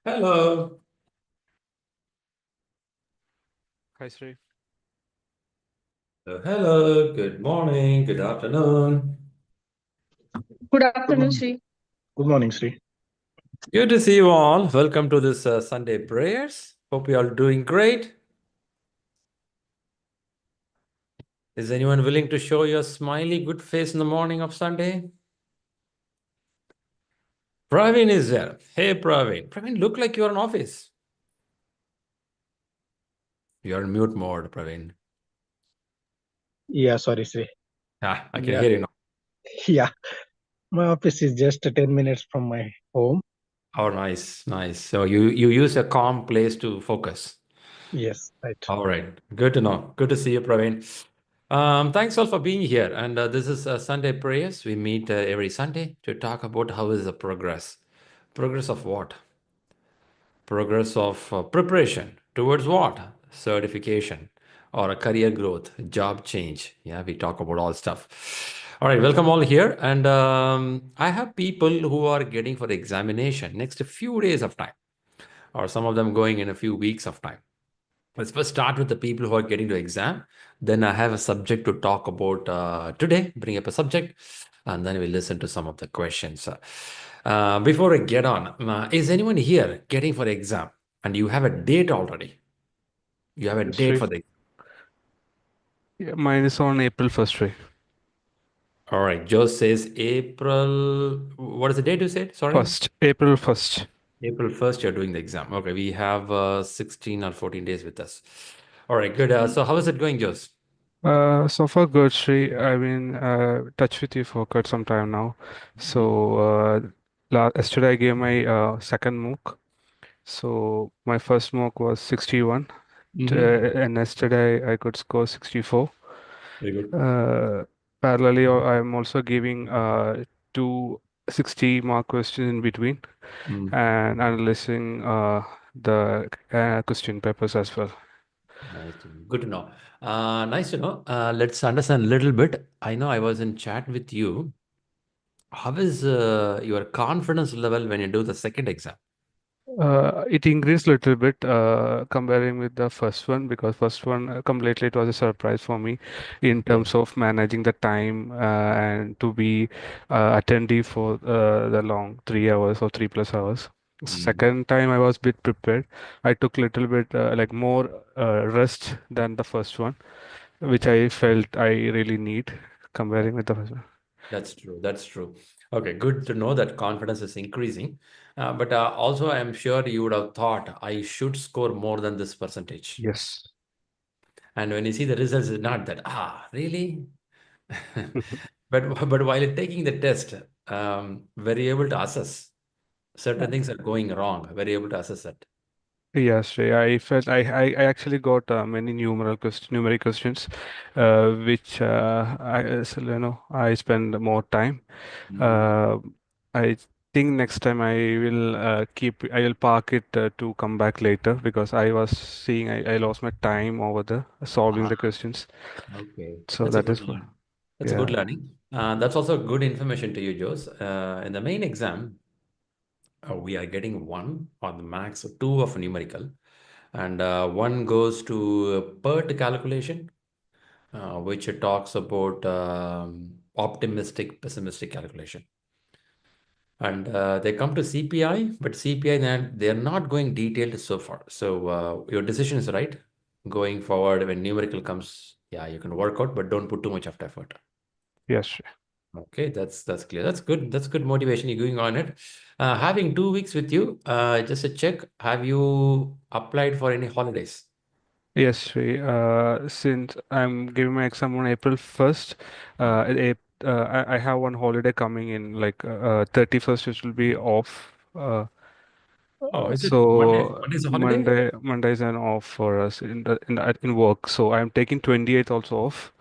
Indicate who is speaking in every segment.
Speaker 1: Hello.
Speaker 2: Hi, Sri.
Speaker 1: Hello. Good morning. Good afternoon.
Speaker 3: Good
Speaker 4: Good
Speaker 3: afternoon,
Speaker 4: morning.
Speaker 3: Shri.
Speaker 4: Good morning, Sri.
Speaker 1: Good to see you all. Welcome to this Sunday prayers. Hope you all doing great. Is anyone willing to show your smiley good face in the morning of Sunday? Praveen is there. Hey, Praveen. Praveen, look like you're in office. You're in mute mode, Praveen.
Speaker 4: Yeah, sorry, Sri.
Speaker 1: I can
Speaker 4: Yeah,
Speaker 1: hear you now.
Speaker 4: yeah. My office is just 10 minutes from my home.
Speaker 1: Oh, nice, nice. So you use a calm place to focus.
Speaker 4: Yes, right.
Speaker 1: All right. Good to know. Good to see you, Praveen. Thanks all for being here. And this is Sunday prayers. We meet every Sunday to talk about how is the progress. Progress of what? Progress of preparation towards what? Certification or a career growth, job change. Yeah, we talk about all stuff. All right, welcome all here. And I have people who are getting for examination next a few days of time, or some of them going in a few weeks of time. Let's first start with the people who are getting to exam. Then I have a subject to talk about today, bring up a subject, and then we'll listen to some of the questions. Before I get on, is anyone here getting for exam and you have a date already? You have a
Speaker 2: Yes,
Speaker 1: date
Speaker 2: Sri.
Speaker 1: for the.
Speaker 2: Yeah, mine is on April 1st, Sri.
Speaker 1: All right, Joe says April. What is the date you said? Sorry.
Speaker 2: April 1st.
Speaker 1: April 1st, you're doing the exam. Okay, we have 16 or 14 days with us. All right, good. So how is it going, Joe?
Speaker 2: So far good, Sri. I've been touch with you for quite some time now. So yesterday I gave my second MOOC. So my first MOOC was 61,
Speaker 1: Mm-hmm.
Speaker 2: and yesterday I could score 64.
Speaker 1: Very good.
Speaker 2: Uh, Parallelly, I'm also giving two 60-mark questions in between
Speaker 1: Mm.
Speaker 2: and analyzing the question papers as well.
Speaker 1: Nice to know. Good to know. Nice to know. Let's understand a little bit. I know I was in chat with you. How is your confidence level when you do the second exam?
Speaker 2: It increased a little bit comparing with the first one because first one completely it was a surprise for me in
Speaker 1: Okay.
Speaker 2: terms of managing the time and to be attendee for the long 3 hours or 3+ hours.
Speaker 1: Mm.
Speaker 2: Second time I was bit prepared. I took little bit like more rest than the first one, which I felt I really need
Speaker 1: That,
Speaker 2: comparing with the first one.
Speaker 1: that's true. That's true. Okay, good to know that confidence is increasing. But also, I'm sure you would have thought I should score more than this percentage.
Speaker 2: Yes.
Speaker 1: And when you see the results, it's not that, really? But while taking the test, we're able to assess certain things are going wrong. We're able to assess it.
Speaker 2: Yes, Shrey, I felt I actually got many numeric questions, which I spend more time.
Speaker 1: Mhm.
Speaker 2: Uh, I think next time I will park it to come back later because I was seeing I lost my time over the solving
Speaker 1: Ah,
Speaker 2: the questions.
Speaker 1: okay.
Speaker 2: So
Speaker 1: That's a
Speaker 2: that
Speaker 1: good
Speaker 2: is what,
Speaker 1: learning. That's a good
Speaker 2: yeah.
Speaker 1: learning. That's also good information to you, Jose. In the main exam, we are getting one or the max two of numerical, and one goes to PERT calculation, which talks about optimistic, pessimistic calculation. And they come to CPI, but CPI, they're not going detailed so far. So your decision is right. Going forward, when numerical comes, yeah, you can work out, but don't put too much of effort.
Speaker 2: Yes, Shrey.
Speaker 1: Okay, that's clear. That's good. That's good motivation. You're going on it. Having 2 weeks with you, just a check. Have you applied for any holidays?
Speaker 2: Yes, Shri. Since I'm giving my exam on April 1st, I have one holiday coming in, like 31st, which will be off.
Speaker 1: Oh, is it Monday?
Speaker 2: So
Speaker 1: Monday's a holiday?
Speaker 2: Monday is an off for us in work. So I'm taking 28th also off.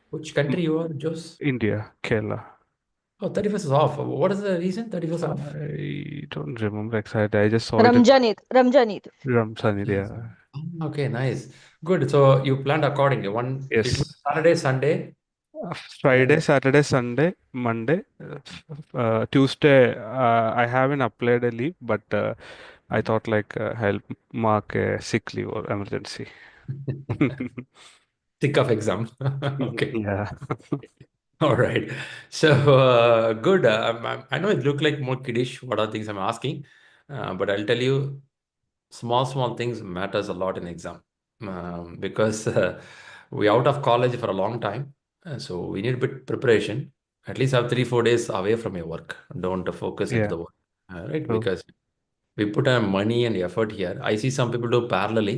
Speaker 1: Which
Speaker 2: M-
Speaker 1: country you are, Jos?
Speaker 2: India, Kerala.
Speaker 1: Oh, 31st is off. What is the reason 31st off?
Speaker 2: I don't remember exactly. I just saw it in
Speaker 3: Ramjan Eid. Ramjan Eid.
Speaker 2: Ramzan,
Speaker 1: Yes.
Speaker 2: yeah.
Speaker 1: Okay, nice. Good. So you planned accordingly. It was
Speaker 2: Yes.
Speaker 1: Saturday, Sunday, and
Speaker 2: Friday, Saturday, Sunday, Monday, Tuesday. I haven't applied a leave, but I thought like I'll mark a sick leave or emergency.
Speaker 1: Sick of exam. Okay.
Speaker 2: Yeah.
Speaker 1: All right. So good. I know it looked like more kiddish. What are things I'm asking? But I'll tell you, small things matters a lot in exam, because we out of college for a long time, so we need a bit preparation. At least have 3 4 days away from your work. Don't focus into
Speaker 2: Yeah.
Speaker 1: the work, right?
Speaker 2: True.
Speaker 1: Because we put our money and effort here. I see some people do parallelly.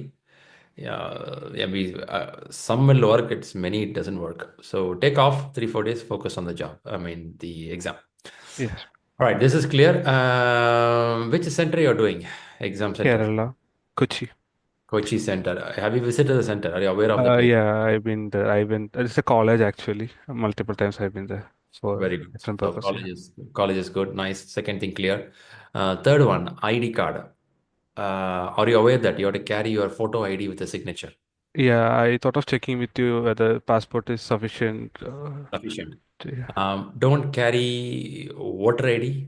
Speaker 1: Yeah, some will work. It's many it doesn't work. So take off 3 4 days. Focus on the job. I mean the exam.
Speaker 2: Yes.
Speaker 1: All right, this is clear. Which center you're doing? Exam center.
Speaker 2: Kerala, Kochi.
Speaker 1: Kochi Center. Have you visited the center? Are you aware of the place?
Speaker 2: Yeah, I've been there. I've been. It's a college actually. Multiple times I've been there for
Speaker 1: Very good.
Speaker 2: different
Speaker 1: So
Speaker 2: purpose. Yeah.
Speaker 1: college is good. Nice. Second thing clear. Third one, ID card. Are you aware that you have to carry your photo ID with a signature?
Speaker 2: Yeah, I thought of checking with you whether passport is sufficient.
Speaker 1: Sufficient.
Speaker 2: Yeah.
Speaker 1: Don't carry voter ID,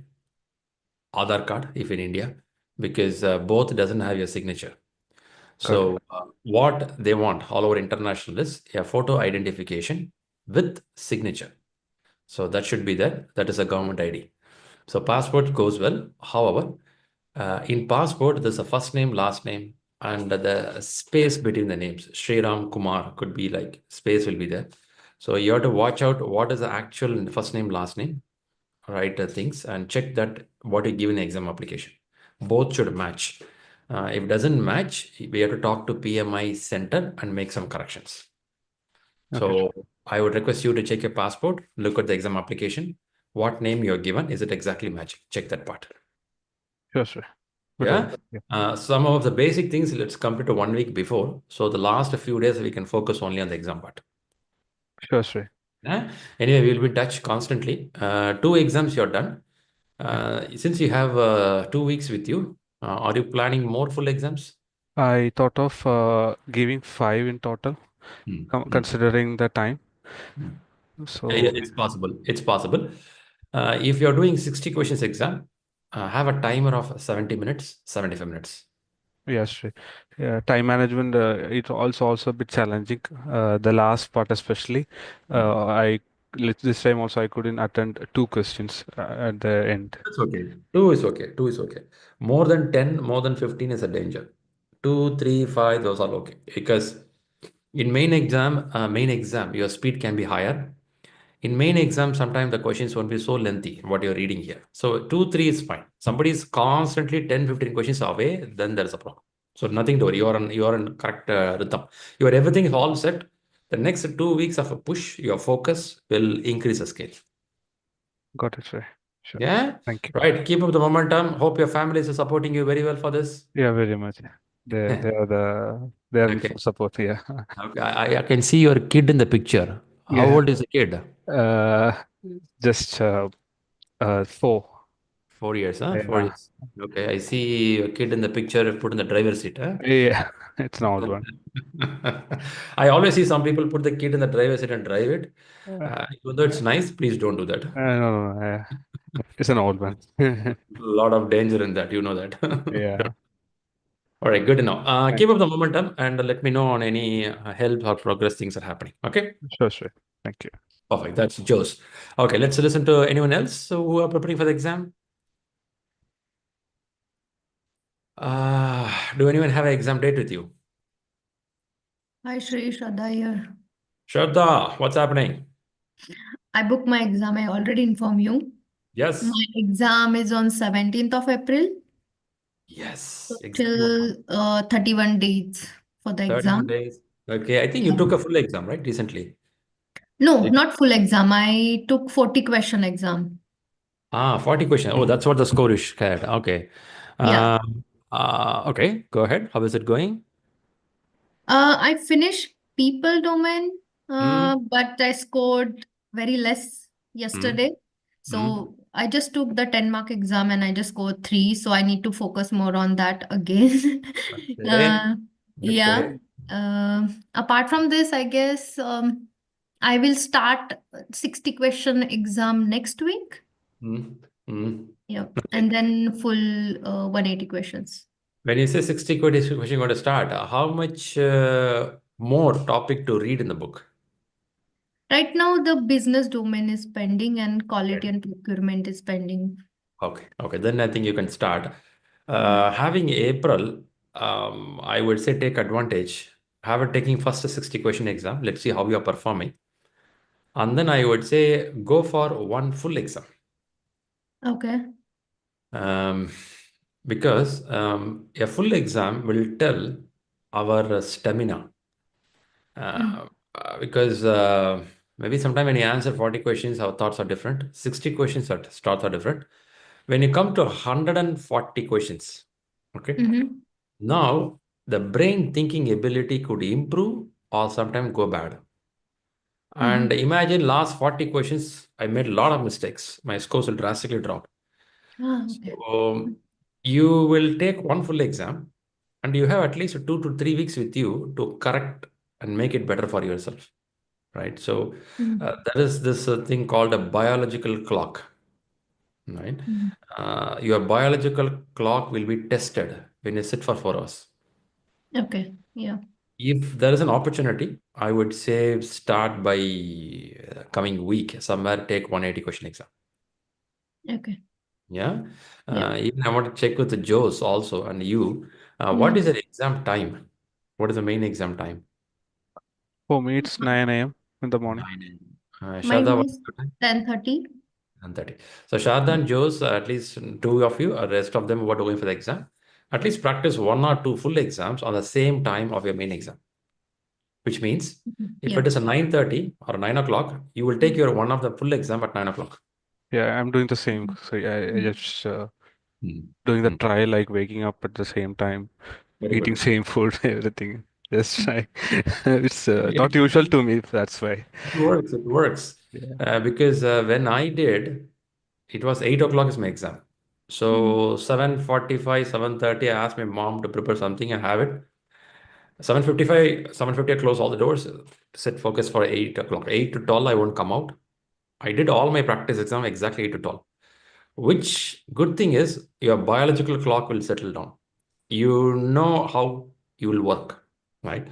Speaker 1: Aadhaar card if in India, because both doesn't have your signature.
Speaker 2: Got it.
Speaker 1: So what they want all over international is a photo identification with signature. So that should be there. That is a government ID. So passport goes well. However, in passport, there's a first name, last name, and the space between the names. Shriram, Kumar could be like space will be there. So you have to watch out what is the actual first name, last name, write things and check that what you give in the exam application. Both should match. If it doesn't match, we have to talk to PMI center and make some corrections.
Speaker 2: Okay.
Speaker 1: So I would request you to check your passport, look at the exam application, what name you're given, is it exactly matching? Check that part.
Speaker 2: Sure, sure. Good
Speaker 1: Yeah.
Speaker 2: one. Yeah.
Speaker 1: Some of the basic things, let's complete 1 week before. So the last few days, we can focus only on the exam part.
Speaker 2: Sure, sure.
Speaker 1: Yeah. Anyway, we'll be in touch constantly. 2 exams you're done.
Speaker 2: Yeah.
Speaker 1: Since you have 2 weeks with you, are you planning more full exams?
Speaker 2: I thought of giving 5 in total,
Speaker 1: Hmm, hmm,
Speaker 2: considering the time.
Speaker 1: hmm. Yeah,
Speaker 2: So
Speaker 1: it's possible. It's possible. If you're doing 60 questions exam, have a timer of 70 minutes, 75 minutes.
Speaker 2: yes, sure. Yeah, time management. It's also a bit challenging. The last part especially.
Speaker 1: Hmm.
Speaker 2: This time also I couldn't attend 2 questions at the end.
Speaker 1: That's okay. Two is okay. Two is okay. More than 10, more than 15 is a danger. Two, three, five, those are okay. Because in main exam, your speed can be higher. In main exam, sometimes the questions won't be so lengthy, what you're reading here. So 2, 3 is fine. Somebody is constantly 10, 15 questions away, then there's a problem. So nothing to worry. You are on correct rhythm. Your everything is all set. The next 2 weeks of a push, your focus will increase the scale.
Speaker 2: Got it, sir. Sure.
Speaker 1: Yeah.
Speaker 2: Thank you.
Speaker 1: Right. Keep up the momentum. Hope your family is supporting you very well for this.
Speaker 2: Yeah, very much. They are in
Speaker 1: Okay.
Speaker 2: full support. Yeah.
Speaker 1: Okay. I can see your kid in the picture. How
Speaker 2: Yeah.
Speaker 1: old is the kid?
Speaker 2: Uh, just 4.
Speaker 1: 4 years, huh? Four
Speaker 2: Yeah.
Speaker 1: years. Okay. I see a kid in the picture put in the driver's seat, huh?
Speaker 2: Yeah. It's an old one.
Speaker 1: I always see some people put the kid in the driver's seat and drive it.
Speaker 2: Uh,
Speaker 1: Even though it's nice, please don't do that.
Speaker 2: no, no, it's an old one.
Speaker 1: A lot of danger in that, you know that.
Speaker 2: Yeah.
Speaker 1: All right, good to know.
Speaker 2: Thank
Speaker 1: Keep up the momentum and let me know on any help or progress things are happening. Okay,
Speaker 2: Sure, sure. Thank you.
Speaker 1: perfect. That's Joe's. Okay, let's listen to anyone else who are preparing for the exam. Do anyone have an exam date with you?
Speaker 5: Hi Shri, Shraddha here.
Speaker 1: Shraddha, what's happening?
Speaker 5: I booked my exam. I already informed you.
Speaker 1: Yes,
Speaker 5: My exam is on 17th of April.
Speaker 1: yes, exactly.
Speaker 5: Till 31 days for the
Speaker 1: 31
Speaker 5: exam.
Speaker 1: days. Okay, I think you
Speaker 5: Yeah.
Speaker 1: took a full exam, right, recently?
Speaker 5: No, not full exam. I took 40 question exam.
Speaker 1: 40 questions. Oh, that's what the score is shared. Okay.
Speaker 5: Yeah.
Speaker 1: Okay, go ahead. How is it going?
Speaker 5: I finished people domain,
Speaker 1: Hmm.
Speaker 5: but I scored very less
Speaker 1: Hmm.
Speaker 5: yesterday.
Speaker 1: Hmm.
Speaker 5: So I just took the 10 mark exam and I just scored 3. So I need to focus more on that again.
Speaker 1: Okay.
Speaker 5: uh, yeah.
Speaker 1: Okay.
Speaker 5: Apart from this, I guess I will start 60 question exam next week.
Speaker 1: Hmm. Hmm.
Speaker 5: Yeah.
Speaker 1: Okay.
Speaker 5: And then full 180 questions.
Speaker 1: When you say 60 question going to start, how much more topic to read in the book?
Speaker 5: Right now, the business domain is pending and quality
Speaker 1: Okay.
Speaker 5: and procurement is pending.
Speaker 1: Okay. Then I think you can start. Having April, I would say take advantage. Have it taking first a 60 question exam. Let's see how you are performing. And then I would say go for one full exam.
Speaker 5: Okay.
Speaker 1: Um, because a full exam will tell our stamina.
Speaker 5: Mm.
Speaker 1: Because maybe sometime when you answer 40 questions, our thoughts are different. 60 questions, our thoughts are different. When you come to 140 questions, okay,
Speaker 5: Mm-hmm.
Speaker 1: now the brain thinking ability could improve or sometimes go bad. And
Speaker 5: Mm-hmm.
Speaker 1: imagine last 40 questions, I made a lot of mistakes. My scores will drastically drop.
Speaker 5: Okay.
Speaker 1: So you will take one full exam and you have at least 2 to 3 weeks with you to correct and make it better for yourself, right? So
Speaker 5: Mm.
Speaker 1: there is this thing called a biological clock, right?
Speaker 5: Mm.
Speaker 1: Your biological clock will be tested when you sit for 4 hours.
Speaker 5: Okay. Yeah.
Speaker 1: If there is an opportunity, I would say start by coming week, somewhere take 180 question exam.
Speaker 5: Okay.
Speaker 1: Yeah.
Speaker 5: Yep.
Speaker 1: Even I want to check with the Joes also and you. What is
Speaker 5: Mm.
Speaker 1: the exam time? What is the main exam time?
Speaker 2: For me, it's 9 a.m. in the morning.
Speaker 1: 9 a.m.
Speaker 5: Mine
Speaker 1: Shraddha, what is
Speaker 5: is
Speaker 1: your time?
Speaker 5: 10:30.
Speaker 1: 9:30. So Shraddha and Joes, at least two of you, rest of them who are going for the exam, at least practice one or two full exams on the same time of your main exam. Which means if it
Speaker 5: Yep.
Speaker 1: is a 9:30 or 9 o'clock, you will take your one of the full exam at 9 o'clock.
Speaker 2: Yeah, I'm doing the same.
Speaker 5: Mm.
Speaker 2: So I
Speaker 5: Mm.
Speaker 2: just
Speaker 1: Hmm.
Speaker 2: doing the
Speaker 1: Hmm.
Speaker 2: trial, like waking up at the same time,
Speaker 1: Very
Speaker 2: eating
Speaker 1: good.
Speaker 2: same food, everything. Just
Speaker 5: Mm.
Speaker 2: try. It's not
Speaker 1: It,
Speaker 2: usual to me, that's why.
Speaker 1: it works. It works.
Speaker 2: Yeah.
Speaker 1: Because when I did, it was 8 o'clock is my exam.
Speaker 5: Mm.
Speaker 1: So 7:45, 7:30, I asked my mom to prepare something and have it. 7:55, 7:50, I close all the doors, set focus for 8 o'clock. 8 to 12, I won't come out. I did all my practice exam exactly 8 to 12. Which good thing is your biological clock will settle down. You know how you will work, right?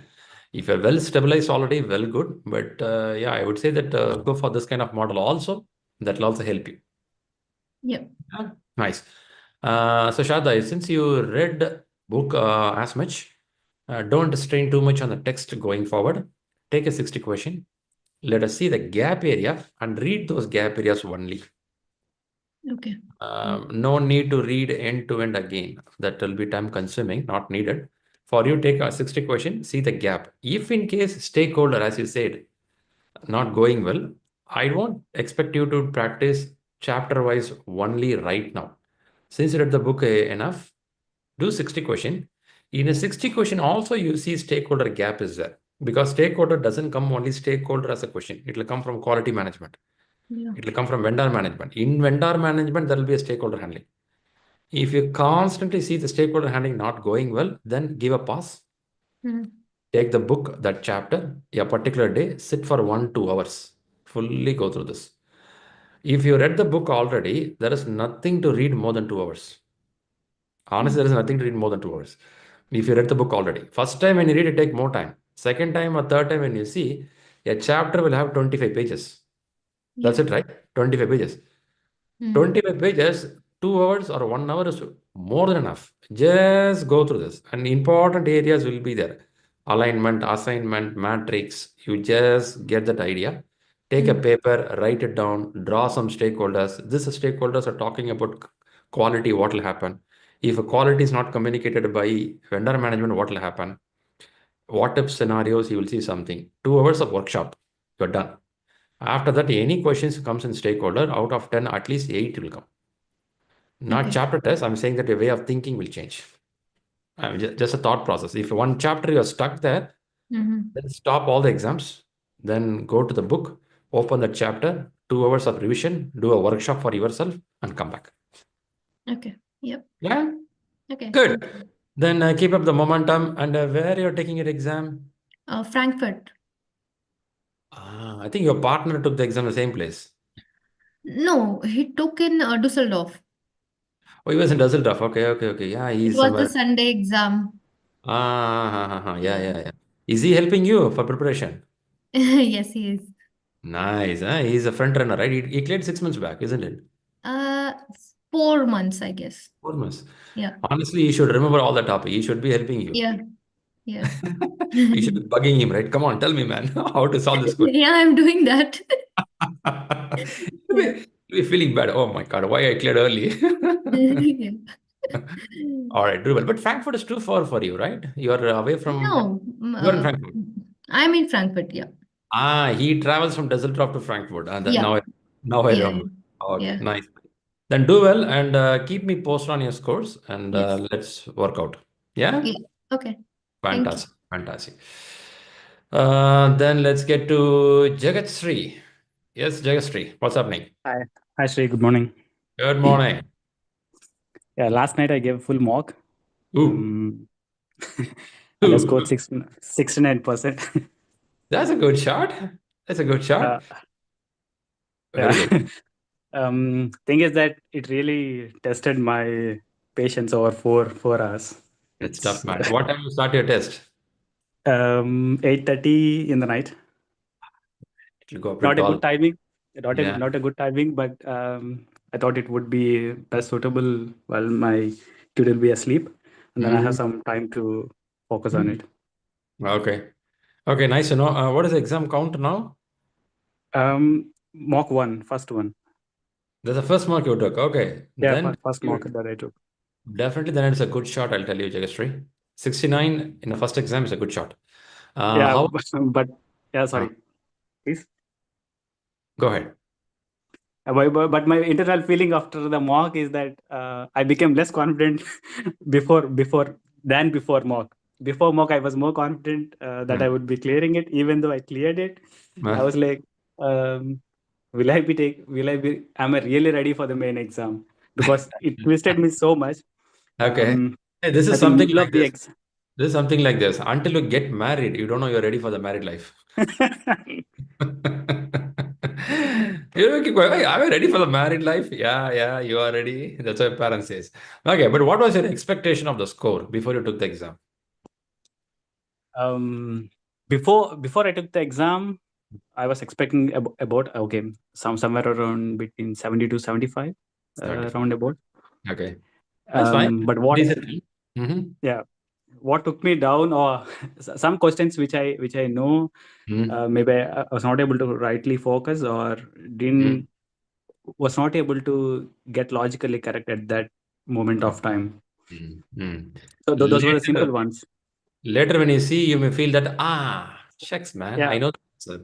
Speaker 1: If you're well stabilized already, well, good. But yeah, I would say that go for this kind of model also. That will also help you.
Speaker 5: Yep.
Speaker 1: Yeah, nice. So Shada, since you read book as much, don't strain too much on the text going forward. Take a 60 question. Let us see the gap area and read those gap areas only.
Speaker 5: Okay. Yep.
Speaker 1: No need to read end to end again. That will be time consuming, not needed. For you, take a 60 question, see the gap. If in case stakeholder, as you said, not going well, I won't expect you to practice chapter wise only right now. Since you read the book enough, do 60 question. In a 60 question, also you see stakeholder gap is there. Because stakeholder doesn't come only stakeholder as a question. It will come from quality management.
Speaker 5: Yeah.
Speaker 1: It will come from vendor management. In vendor management, there will be a stakeholder handling. If you constantly see the stakeholder handling not going well, then give a pause.
Speaker 5: Mm.
Speaker 1: Take the book, that chapter, a particular day, sit for 1, 2 hours, fully go through this. If you read the book already, there is nothing to read more than 2 hours. Honestly,
Speaker 5: Mm.
Speaker 1: there is nothing to read more than 2 hours. If you read the book already, first time when you read it, take more time. Second time or third time when you see, a chapter will have 25 pages. That's
Speaker 5: Yep.
Speaker 1: it, right? 25 pages.
Speaker 5: Mm.
Speaker 1: 25 pages, 2 hours or 1 hour is more than enough. Just go through this. And important areas will be there. Alignment, assignment, matrix. You just get that idea. Take a
Speaker 5: Mm.
Speaker 1: paper, write it down, draw some stakeholders. These stakeholders are talking about quality, what will happen. If a quality is not communicated by vendor management, what will happen? What if scenarios, you will see something. 2 hours of workshop, you're done. After that, any questions comes in stakeholder, out of 10, at least 8 will come. Not
Speaker 5: Okay.
Speaker 1: chapter test. I'm saying that your way of thinking will change. Just a thought process. If one chapter you're stuck there,
Speaker 5: Mm-hmm.
Speaker 1: then stop all the exams. Then go to the book, open the chapter, 2 hours of revision, do a workshop for yourself, and come back.
Speaker 5: Okay. Yep.
Speaker 1: Yeah,
Speaker 5: Okay.
Speaker 1: good.
Speaker 5: Thank you.
Speaker 1: Then keep up the momentum. And where you're taking your exam?
Speaker 5: Frankfurt.
Speaker 1: I think your partner took the exam the same place.
Speaker 5: No, he took in Dusseldorf.
Speaker 1: Oh, he was in Dusseldorf. Okay. Yeah,
Speaker 5: It
Speaker 1: he's
Speaker 5: was the
Speaker 1: somewhere.
Speaker 5: Sunday exam.
Speaker 1: Yeah,
Speaker 5: Yeah.
Speaker 1: yeah, yeah. Is he helping you for preparation?
Speaker 5: Yes, he is.
Speaker 1: Nice. Huh? He's a front runner, right? He cleared 6 months back, isn't it?
Speaker 5: Uh, 4 months, I guess.
Speaker 1: 4 months.
Speaker 5: Yeah.
Speaker 1: Honestly, he should remember all the topic. He should be helping you.
Speaker 5: Yeah. Yeah.
Speaker 1: You should be bugging him, right? Come on, tell me, man, how to solve this question.
Speaker 5: Yeah, I'm doing that.
Speaker 1: You'll
Speaker 5: Yeah.
Speaker 1: be feeling bad. Oh my God, why I cleared early?
Speaker 5: Yeah.
Speaker 1: All right, do well. But Frankfurt is too far for you, right? You are away from.
Speaker 5: No,
Speaker 1: You're in Frankfurt.
Speaker 5: I'm in Frankfurt. Yeah.
Speaker 1: He travels from Düsseldorf to Frankfurt.
Speaker 5: Yeah.
Speaker 1: Now I
Speaker 5: Yeah.
Speaker 1: remember. Okay,
Speaker 5: Yeah.
Speaker 1: nice. Then do well and keep me posted on your scores and
Speaker 5: Yes.
Speaker 1: let's work out. Yeah?
Speaker 5: Yeah. Okay. Thank you.
Speaker 1: Fantastic. Fantastic. Then let's get to Jagat. Yes, Jagat, what's happening?
Speaker 6: Hi, Shri. Good morning.
Speaker 1: Good morning.
Speaker 6: Yeah, last night I gave full mock.
Speaker 1: Ooh.
Speaker 6: And I scored 69%.
Speaker 1: That's a good shot. That's a good shot. Very
Speaker 6: Yeah.
Speaker 1: good.
Speaker 6: Thing is that it really tested my patience over 4 hours.
Speaker 1: It's tough, man. What time you start your test?
Speaker 6: 8:30 in the night.
Speaker 1: It'll go up
Speaker 6: Not
Speaker 1: to
Speaker 6: a
Speaker 1: 12.
Speaker 6: good timing.
Speaker 1: Yeah.
Speaker 6: Not a good timing, but I thought it would be best suitable while my kid will be asleep, and then I have some time to focus on it.
Speaker 1: Okay. Okay, nice to know. What is the exam count now?
Speaker 6: Mock one, first one.
Speaker 1: That's the first mark you took. Okay.
Speaker 6: Yeah,
Speaker 1: Then
Speaker 6: first mock that I took.
Speaker 1: definitely then it's a good shot, I'll tell you, Jagat. 69 in the first exam is a good shot.
Speaker 6: Yeah,
Speaker 1: How?
Speaker 6: but yeah, sorry, please.
Speaker 1: Go ahead.
Speaker 6: But my internal feeling after the mock is that I became less confident before mock. Before mock, I was more confident that I would be clearing it. Even though I cleared it, I was like, am I really ready for the main exam? Because it twisted me so much.
Speaker 1: Okay. Hey, this
Speaker 6: I
Speaker 1: is
Speaker 6: think
Speaker 1: something
Speaker 6: middle
Speaker 1: like
Speaker 6: of the
Speaker 1: this. This is something like this. Until you get married, you don't know you're ready for the married life. You keep going, "Hey, am I ready for the married life?" Yeah, you are ready. That's what parents says. Okay, but what was your expectation of the score before you took the exam?
Speaker 6: Before I took the exam, I was expecting about somewhere around between 70 to 75,
Speaker 1: 75.
Speaker 6: roundabout.
Speaker 1: Okay, that's fine.
Speaker 6: But what
Speaker 1: Decent.
Speaker 6: yeah, what took me down, or some questions which I know, maybe I was not able to rightly focus, or was not able to get logically correct at that moment of time. So those were the simple ones.
Speaker 1: Later, when you see, you may feel that, shucks, man,
Speaker 6: Yeah.
Speaker 1: I know the answer.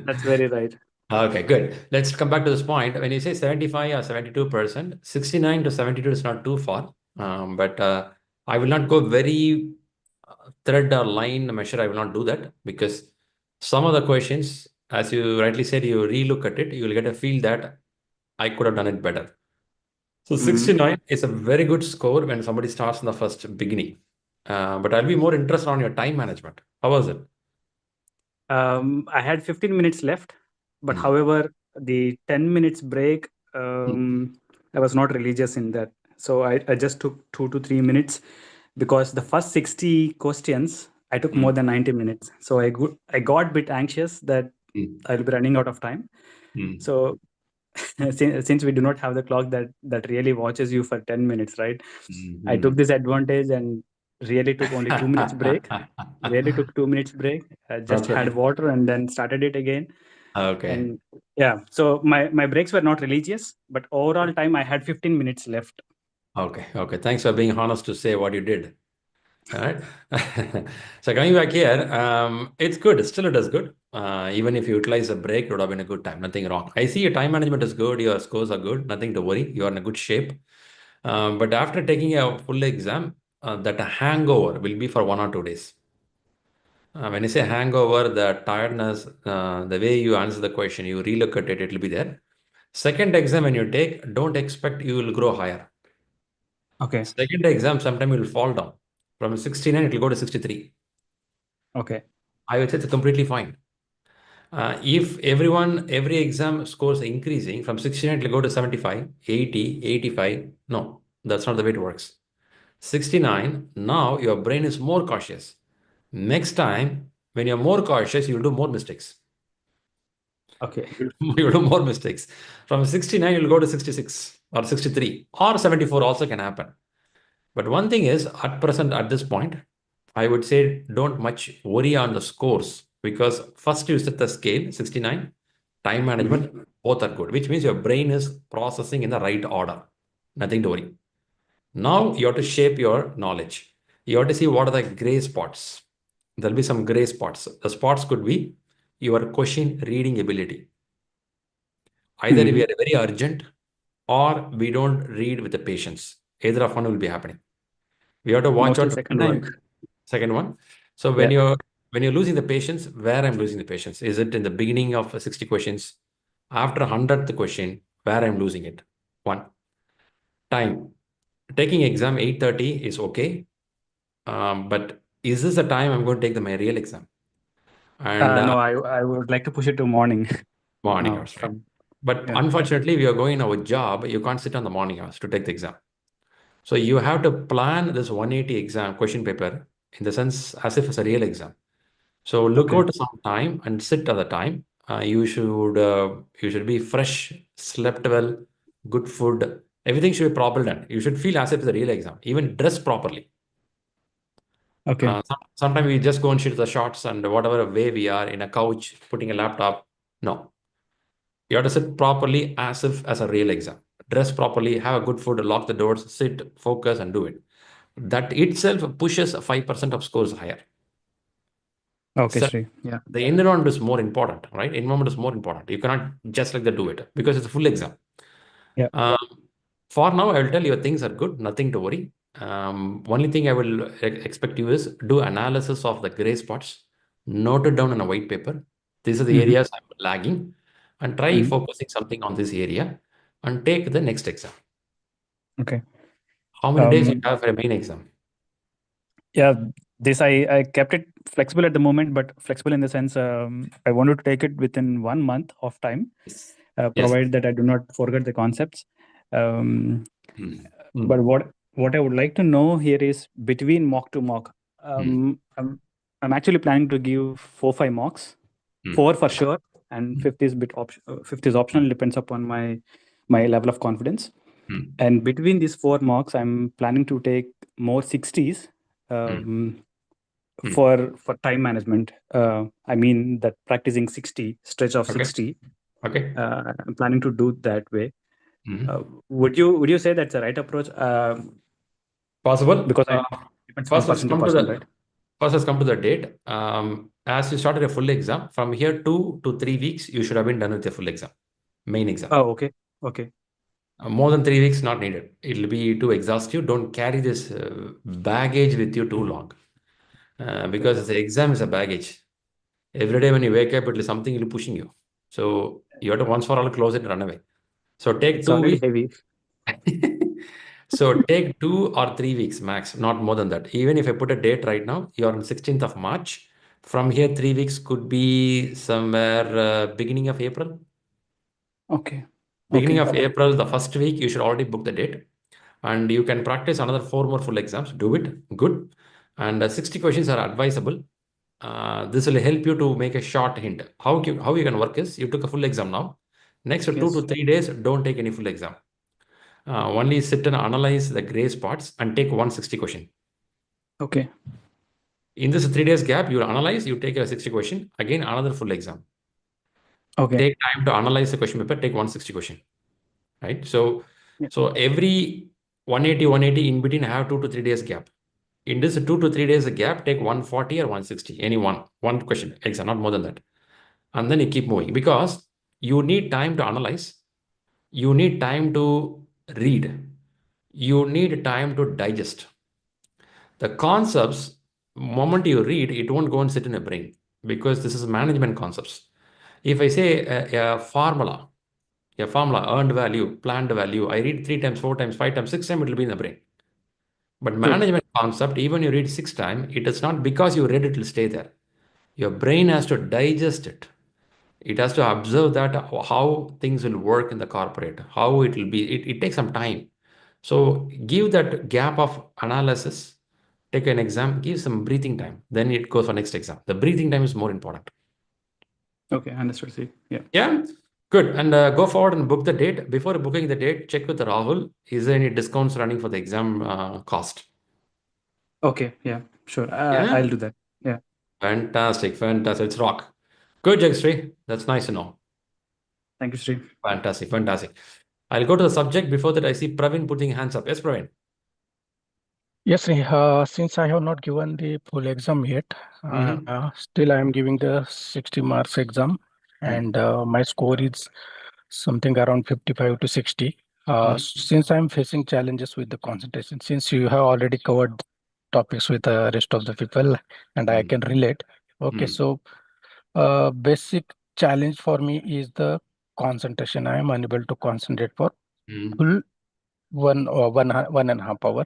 Speaker 6: That's very right.
Speaker 1: Okay, good. Let's come back to this point. When you say 75 or 72%, 69 to 72 is not too far. But I will not go very thread or line measure. I will not do that because some of the questions, as you rightly said, you relook at it, you will get a feel that I could have done it better. So 69 is a very good score when somebody starts in the first beginning. But I'll be more interested on your time management. How was it?
Speaker 6: I had 15 minutes left, but however, the 10 minutes break, I was not religious in that. So I just took 2 to 3 minutes because the first 60 questions, I took more than 90 minutes. So I got a bit anxious that I'll be running out of time. So since we do not have the clock that really watches you for 10 minutes, right? I took this advantage and really took only 2 minutes break. Really took 2 minutes break. Just had water and then started it again.
Speaker 1: Okay.
Speaker 6: And yeah, so my breaks were not religious, but overall time I had 15 minutes left.
Speaker 1: Okay. Thanks for being honest to say what you did. All right. So coming back here, it's good. Still, it is good. Even if you utilize a break, it would have been a good time. Nothing wrong. I see your time management is good. Your scores are good. Nothing to worry. You are in a good shape. But after taking a full exam, that hangover will be for 1 or 2 days. When you say hangover, the tiredness, the way you answer the question, you relook at it, it will be there. Second exam, when you take, don't expect you will grow higher.
Speaker 6: Okay.
Speaker 1: Second exam, sometime you will fall down. From 69, it will go to 63.
Speaker 6: Okay.
Speaker 1: I would say it's completely fine. If every exam scores are increasing from 69 to go to 75, 80, 85, no, that's not the way it works. 69, now your brain is more cautious. Next time, when you're more cautious, you'll do more mistakes.
Speaker 6: Okay.
Speaker 1: You'll do more mistakes. From 69, you'll go to 66 or 63 or 74 also can happen. But one thing is, at present, at this point, I would say don't much worry on the scores because first you set the scale, 69, time management, both are good, which means your brain is processing in the right order. Nothing to worry. Now you have to shape your knowledge. You have to see what are the gray spots. There'll be some gray spots. The spots could be your question reading ability. Either we are very urgent or we don't read with the patience. Either of one will be happening. We have to watch
Speaker 6: Mostly
Speaker 1: out
Speaker 6: second
Speaker 1: to
Speaker 6: one.
Speaker 1: second one. So when you're losing the patience, where I'm losing the patience? Is it in the beginning of 60 questions? After 100th question, where I'm losing it? One. Time. Taking exam 8:30 is okay. But is this the time I'm going to take my real exam? And
Speaker 6: No, I would like to push it to morning.
Speaker 1: morning
Speaker 6: Now
Speaker 1: hours, right?
Speaker 6: from
Speaker 1: But
Speaker 6: yeah.
Speaker 1: unfortunately, we are going our job. You can't sit on the morning hours to take the exam. So you have to plan this 180 exam question paper in the sense as if it's a real exam. So look
Speaker 6: Okay.
Speaker 1: out some time and sit at the time. You should be fresh, slept well, good food. Everything should be properly done. You should feel as if it's a real exam. Even dress properly.
Speaker 6: Okay.
Speaker 1: Sometimes we just go and shoot the shots and whatever way we are in a couch, putting a laptop. No. You have to sit properly as if as a real exam. Dress properly, have a good food, lock the doors, sit, focus, and do it. That itself pushes 5% of scores higher.
Speaker 6: Okay,
Speaker 1: So
Speaker 6: Shri. Yeah.
Speaker 1: the environment is more important, right? Environment is more important. You cannot just like that do it because it's a full exam.
Speaker 6: Yeah.
Speaker 1: For now, I will tell you things are good, nothing to worry. Only thing I will expect you is do analysis of the gray spots, note it down on a white paper. These are the areas I'm lagging, and try focusing something on this area and take the next exam.
Speaker 6: Okay.
Speaker 1: How many days you have for a main exam?
Speaker 6: Yeah, this I kept it flexible at the moment, but flexible in the sense I wanted to take it within 1 month of time,
Speaker 1: Yes.
Speaker 6: provided that I do not forget the concepts. But what I would like to know here is between mock to mock. I'm actually planning to give 4-5 mocks, 4 for sure, and fifth is fifth is optional, depends upon my level of confidence. And between these 4 mocks, I'm planning to take more 60s for time management. I mean that practicing 60 stretch of 60.
Speaker 1: Okay.
Speaker 6: I'm planning to do that way. Would you say that's the right approach?
Speaker 1: Possible.
Speaker 6: Because it depends from person to person, right?
Speaker 1: First, let's come to the date. As you started a full exam, from here 2 to 3 weeks, you should have been done with your full exam, main exam.
Speaker 6: Oh, okay. Okay.
Speaker 1: More than 3 weeks, not needed. It'll be too exhaustive. Don't carry this baggage with you too long. Because the exam is a baggage. Every day when you wake up, it is something will be pushing you. So you have to once for all close it and run away. So take
Speaker 6: It's
Speaker 1: 2
Speaker 6: already
Speaker 1: weeks.
Speaker 6: heavy.
Speaker 1: So take 2 or 3 weeks max, not more than that. Even if I put a date right now, you're on 16th of March. From here, 3 weeks could be somewhere beginning of April.
Speaker 6: Okay.
Speaker 1: Beginning of April, the first week, you should already book the date. And you can practice another 4 more full exams. Do it. Good. And 60 questions are advisable. This will help you to make a short hint. How you can work is, you took a full exam now. Next 2 to 3 days, don't take any full exam. Only sit and analyze the gray spots and take 160 question.
Speaker 6: Okay.
Speaker 1: In this 3 days gap, you analyze, you take a 60 question, again another full exam.
Speaker 6: Okay.
Speaker 1: Take time to analyze the question paper, take 160 question. Right? So every 180 in between, have 2 to 3 days gap. In this 2 to 3 days gap, take 140 or 160, any one question exam, not more than that. And then you keep moving because you need time to analyze. You need time to read. You need time to digest. The concepts, moment you read, it won't go and sit in your brain because this is management concepts. If I say a formula, earned value, planned value, I read 3 times, 4 times, 5 times, 6 times, it will be in the brain. But management concept, even you read 6 times, it is not because you read it will stay there. Your brain has to digest it. It has to observe that how things will work in the corporate, how it will be. It takes some time. So give that gap of analysis, take an exam, give some breathing time. Then it goes for next exam. The breathing time is more important.
Speaker 6: Okay, understood. See, yeah.
Speaker 1: Yeah, good. And go forward and book the date. Before booking the date, check with Rahul. Is there any discounts running for the exam cost?
Speaker 6: Okay, yeah, sure.
Speaker 1: Yeah.
Speaker 6: I'll do that. Yeah.
Speaker 1: Fantastic, fantastic. It's rock. Good, Jagstree. That's nice to know.
Speaker 6: Thank you, Sri.
Speaker 1: Fantastic, fantastic. I'll go to the subject. Before that, I see Praveen putting hands up. Yes, Praveen.
Speaker 4: Yes, Sri, since I have not given the full exam yet,
Speaker 1: Mhm.
Speaker 4: still I am giving the 60 marks exam, and my score is something around 55 to 60. Since I'm facing challenges with the concentration, since you have already covered topics with the rest of the people, and I can relate. Okay, so basic challenge for me is the concentration. I am unable to concentrate for full 1.5 hour.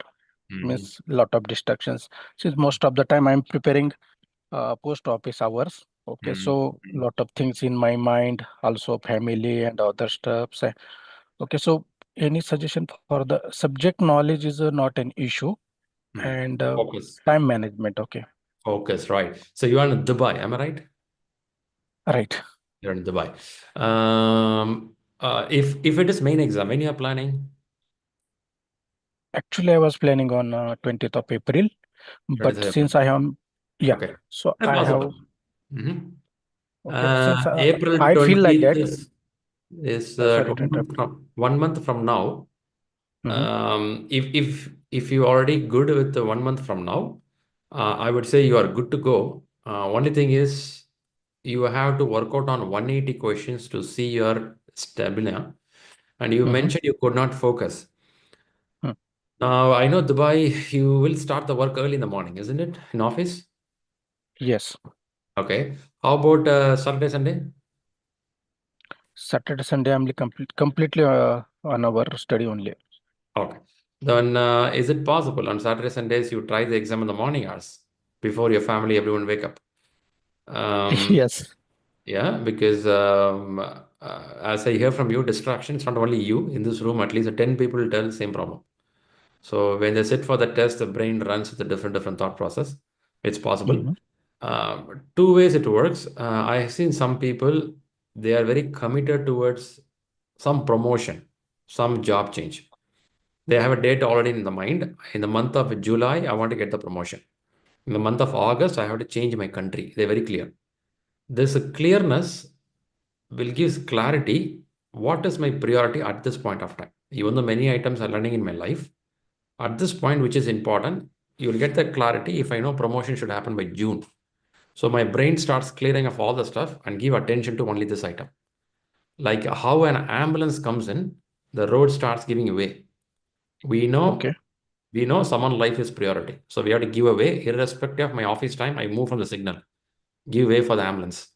Speaker 4: Means lot of distractions. Since most of the time I'm preparing post office hours. Okay, so lot of things in my mind, also family and other stuffs. Okay, so any suggestion for the subject knowledge is not an issue, and
Speaker 1: Focus.
Speaker 4: time management. Okay,
Speaker 1: Focus, right. So you are in Dubai, am I right?
Speaker 4: right.
Speaker 1: You're in Dubai. If it is main exam, when you are planning?
Speaker 4: Actually, I was planning on 20th of April, but
Speaker 1: 23rd April.
Speaker 4: since I am, yeah,
Speaker 1: Okay.
Speaker 4: so I
Speaker 1: Possible.
Speaker 4: have, okay, since
Speaker 1: April
Speaker 4: I feel like
Speaker 1: 20th
Speaker 4: that.
Speaker 1: is
Speaker 4: Sorry to
Speaker 1: 1 month
Speaker 4: interrupt.
Speaker 1: from 1 month from now.
Speaker 4: Mhm.
Speaker 1: If you already good with the 1 month from now, I would say you are good to go. Only thing is you have to work out on 180 questions to see your stamina. And you
Speaker 4: Mhm.
Speaker 1: mentioned you could not focus.
Speaker 4: Hmm.
Speaker 1: Now, I know Dubai, you will start the work early in the morning, isn't it? In office?
Speaker 4: Yes.
Speaker 1: Okay. How about Saturday, Sunday?
Speaker 4: Saturday, Sunday, I'm completely on our study only.
Speaker 1: Okay. Then is it possible on Saturday, Sundays you try the exam in the morning hours before your family, everyone wake up?
Speaker 4: Yes.
Speaker 1: Yeah, because as I hear from you, distraction, it's not only you in this room, at least 10 people tell the same problem. So when they sit for the test, the brain runs with a different thought process. It's possible.
Speaker 4: Mhm.
Speaker 1: Two ways it works. I have seen some people, they are very committed towards some promotion, some job change. They have a date already in the mind. In the month of July, I want to get the promotion. In the month of August, I have to change my country. They're very clear. This clearness will give clarity. What is my priority at this point of time? Even though many items are learning in my life, at this point, which is important, you will get the clarity if I know promotion should happen by June. So my brain starts clearing of all the stuff and give attention to only this item. Like how an ambulance comes in, the road starts giving way. We know
Speaker 4: Okay.
Speaker 1: we know someone's life is priority. So we have to give away, irrespective of my office time, I move from the signal. Give way for the ambulance.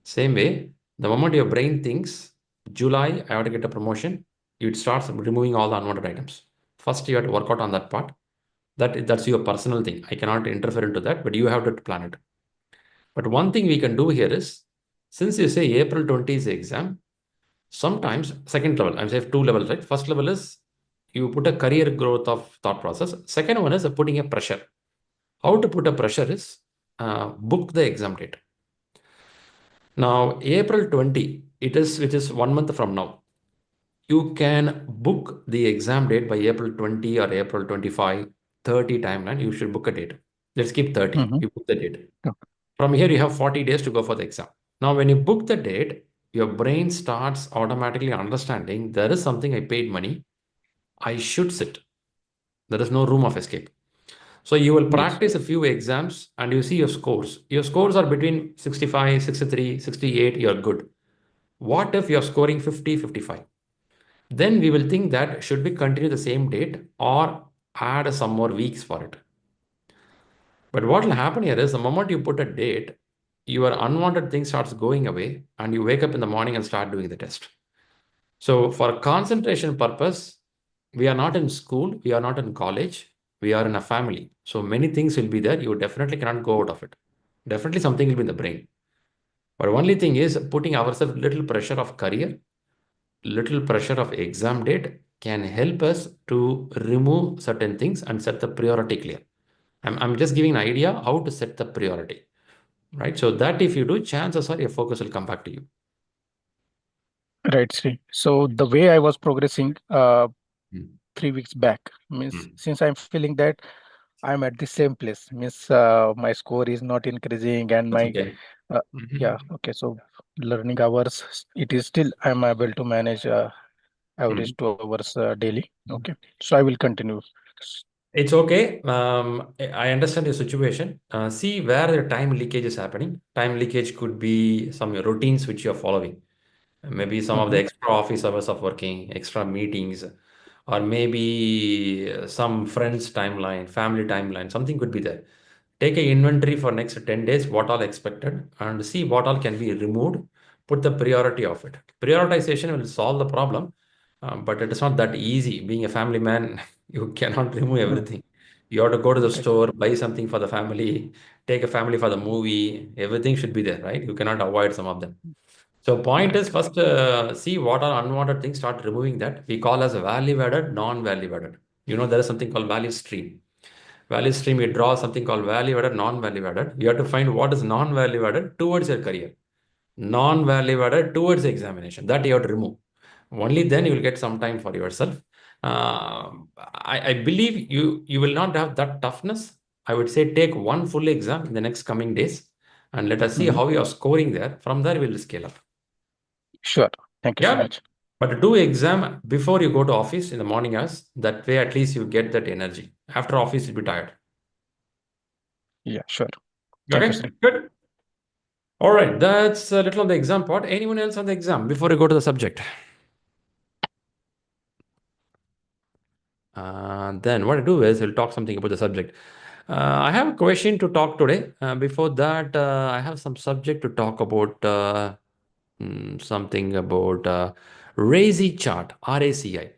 Speaker 1: Same way, the moment your brain thinks, July, I have to get a promotion, it starts removing all the unwanted items. First, you have to work out on that part. That's your personal thing. I cannot interfere into that, but you have to plan it. But one thing we can do here is, since you say April 20 is the exam, sometimes second level, I'm saying two levels, right? First level is you put a career growth of thought process. Second one is putting a pressure. How to put a pressure is book the exam date. Now, April 20, which is 1 month from now. You can book the exam date by April 20 or April 25, 30 timeline. You should book a date. Let's keep 30.
Speaker 4: Mhm.
Speaker 1: You book the date.
Speaker 4: Okay.
Speaker 1: From here, you have 40 days to go for the exam. Now, when you book the date, your brain starts automatically understanding there is something I paid money. I should sit. There is no room of escape. So you will
Speaker 4: Yes.
Speaker 1: practice a few exams and you see your scores. Your scores are between 65, 63, 68. You're good. What if you're scoring 50, 55? Then we will think that should we continue the same date or add some more weeks for it. But what will happen here is the moment you put a date, your unwanted thing starts going away and you wake up in the morning and start doing the test. So for concentration purpose, we are not in school, we are not in college, we are in a family. So many things will be there. You definitely cannot go out of it. Definitely something will be in the brain. But only thing is putting ourselves little pressure of career, little pressure of exam date can help us to remove certain things and set the priority clear. I'm just giving an idea how to set the priority, right? So that if you do, chances are your focus will come back to you.
Speaker 4: Right, Sri. So the way I was progressing 3 weeks back means since I'm feeling that I'm at the same place, means my score is not increasing and
Speaker 1: That's
Speaker 4: my
Speaker 1: okay.
Speaker 4: yeah, okay. So learning hours, it is still I'm able to manage average 2 hours daily. Okay, so I will continue.
Speaker 1: It's okay. I understand your situation. See where the time leakage is happening. Time leakage could be some routines which you're following. Maybe some of the extra office hours of working, extra meetings, or maybe some friends' timeline, family timeline, something could be there. Take a inventory for next 10 days, what all expected, and see what all can be removed. Put the priority of it. Prioritization will solve the problem, but it is not that easy. Being a family man, you cannot remove everything. You have to go to the
Speaker 4: Right.
Speaker 1: store, buy something for the family, take a family for the movie. Everything should be there, right? You cannot avoid some of them. So point is
Speaker 4: Right.
Speaker 1: first see what are unwanted things, start removing that. We call as a value added, non-value added. You know, there is something called value stream. Value stream, you draw something called value added, non-value added. You have to find what is non-value added towards your career. Non-value added towards the examination. That you have to remove. Only then you will get some time for yourself. I believe you will not have that toughness. I would say take one full exam in the next coming days and let us see how you are scoring there. From there, we'll scale up.
Speaker 4: Sure. Thank you so
Speaker 1: Yeah.
Speaker 4: much.
Speaker 1: But do exam before you go to office in the morning hours. That way, at least you get that energy. After office, you'll be tired.
Speaker 4: Yeah, sure. Thank you,
Speaker 1: Okay,
Speaker 4: Sri.
Speaker 1: good. All right, that's a little on the exam part. Anyone else on the exam before you go to the subject? Then what I do is we'll talk something about the subject. I have a question to talk today. Before that, I have some subject to talk about something about RACI chart, RACI.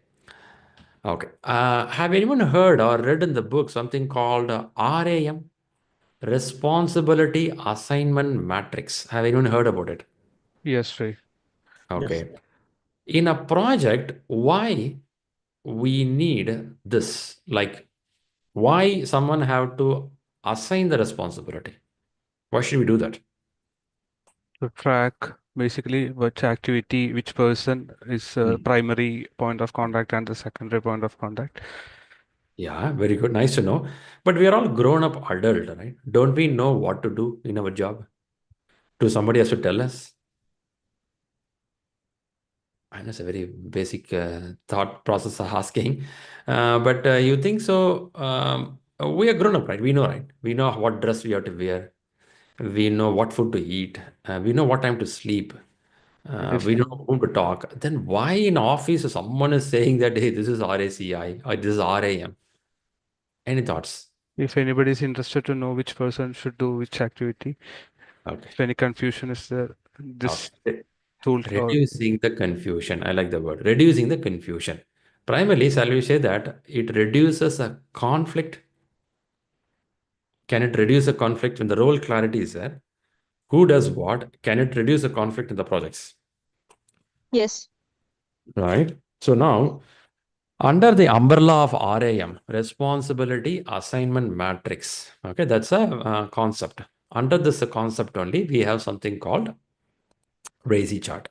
Speaker 1: Okay. Have anyone heard or read in the book something called RAM, Responsibility Assignment Matrix? Have anyone heard about it?
Speaker 2: Yes, Sri.
Speaker 4: Yes.
Speaker 1: Okay. In a project, why we need this? Like, why someone have to assign the responsibility? Why should we do that?
Speaker 2: To track basically which activity, which person is primary point of contact and the secondary point of contact.
Speaker 1: Yeah, very good. Nice to know. But we are all grown up adult, right? Don't we know what to do in our job? Do somebody has to tell us? I know it's a very basic thought process of asking, but you think so? We are grown up, right? We know, right? We know what dress we have to wear. We know what food to eat. We know what time to sleep.
Speaker 2: If
Speaker 1: We know whom to talk. Then why in office someone is saying that, hey, this is RACI or this is RAM? Any thoughts?
Speaker 2: if anybody is interested to know which person should do which activity,
Speaker 1: Okay.
Speaker 2: if any confusion is there, this
Speaker 1: Okay.
Speaker 2: tool or
Speaker 1: Reducing the confusion. I like the word. Reducing the confusion. Primarily, shall we say that it reduces a conflict. Can it reduce a conflict when the role clarity is there? Who does what? Can it reduce a conflict in the projects?
Speaker 3: Yes.
Speaker 1: Right. So now, under the umbrella of RAM, responsibility assignment matrix. Okay, that's a concept. Under this concept only, we have something called RACI chart.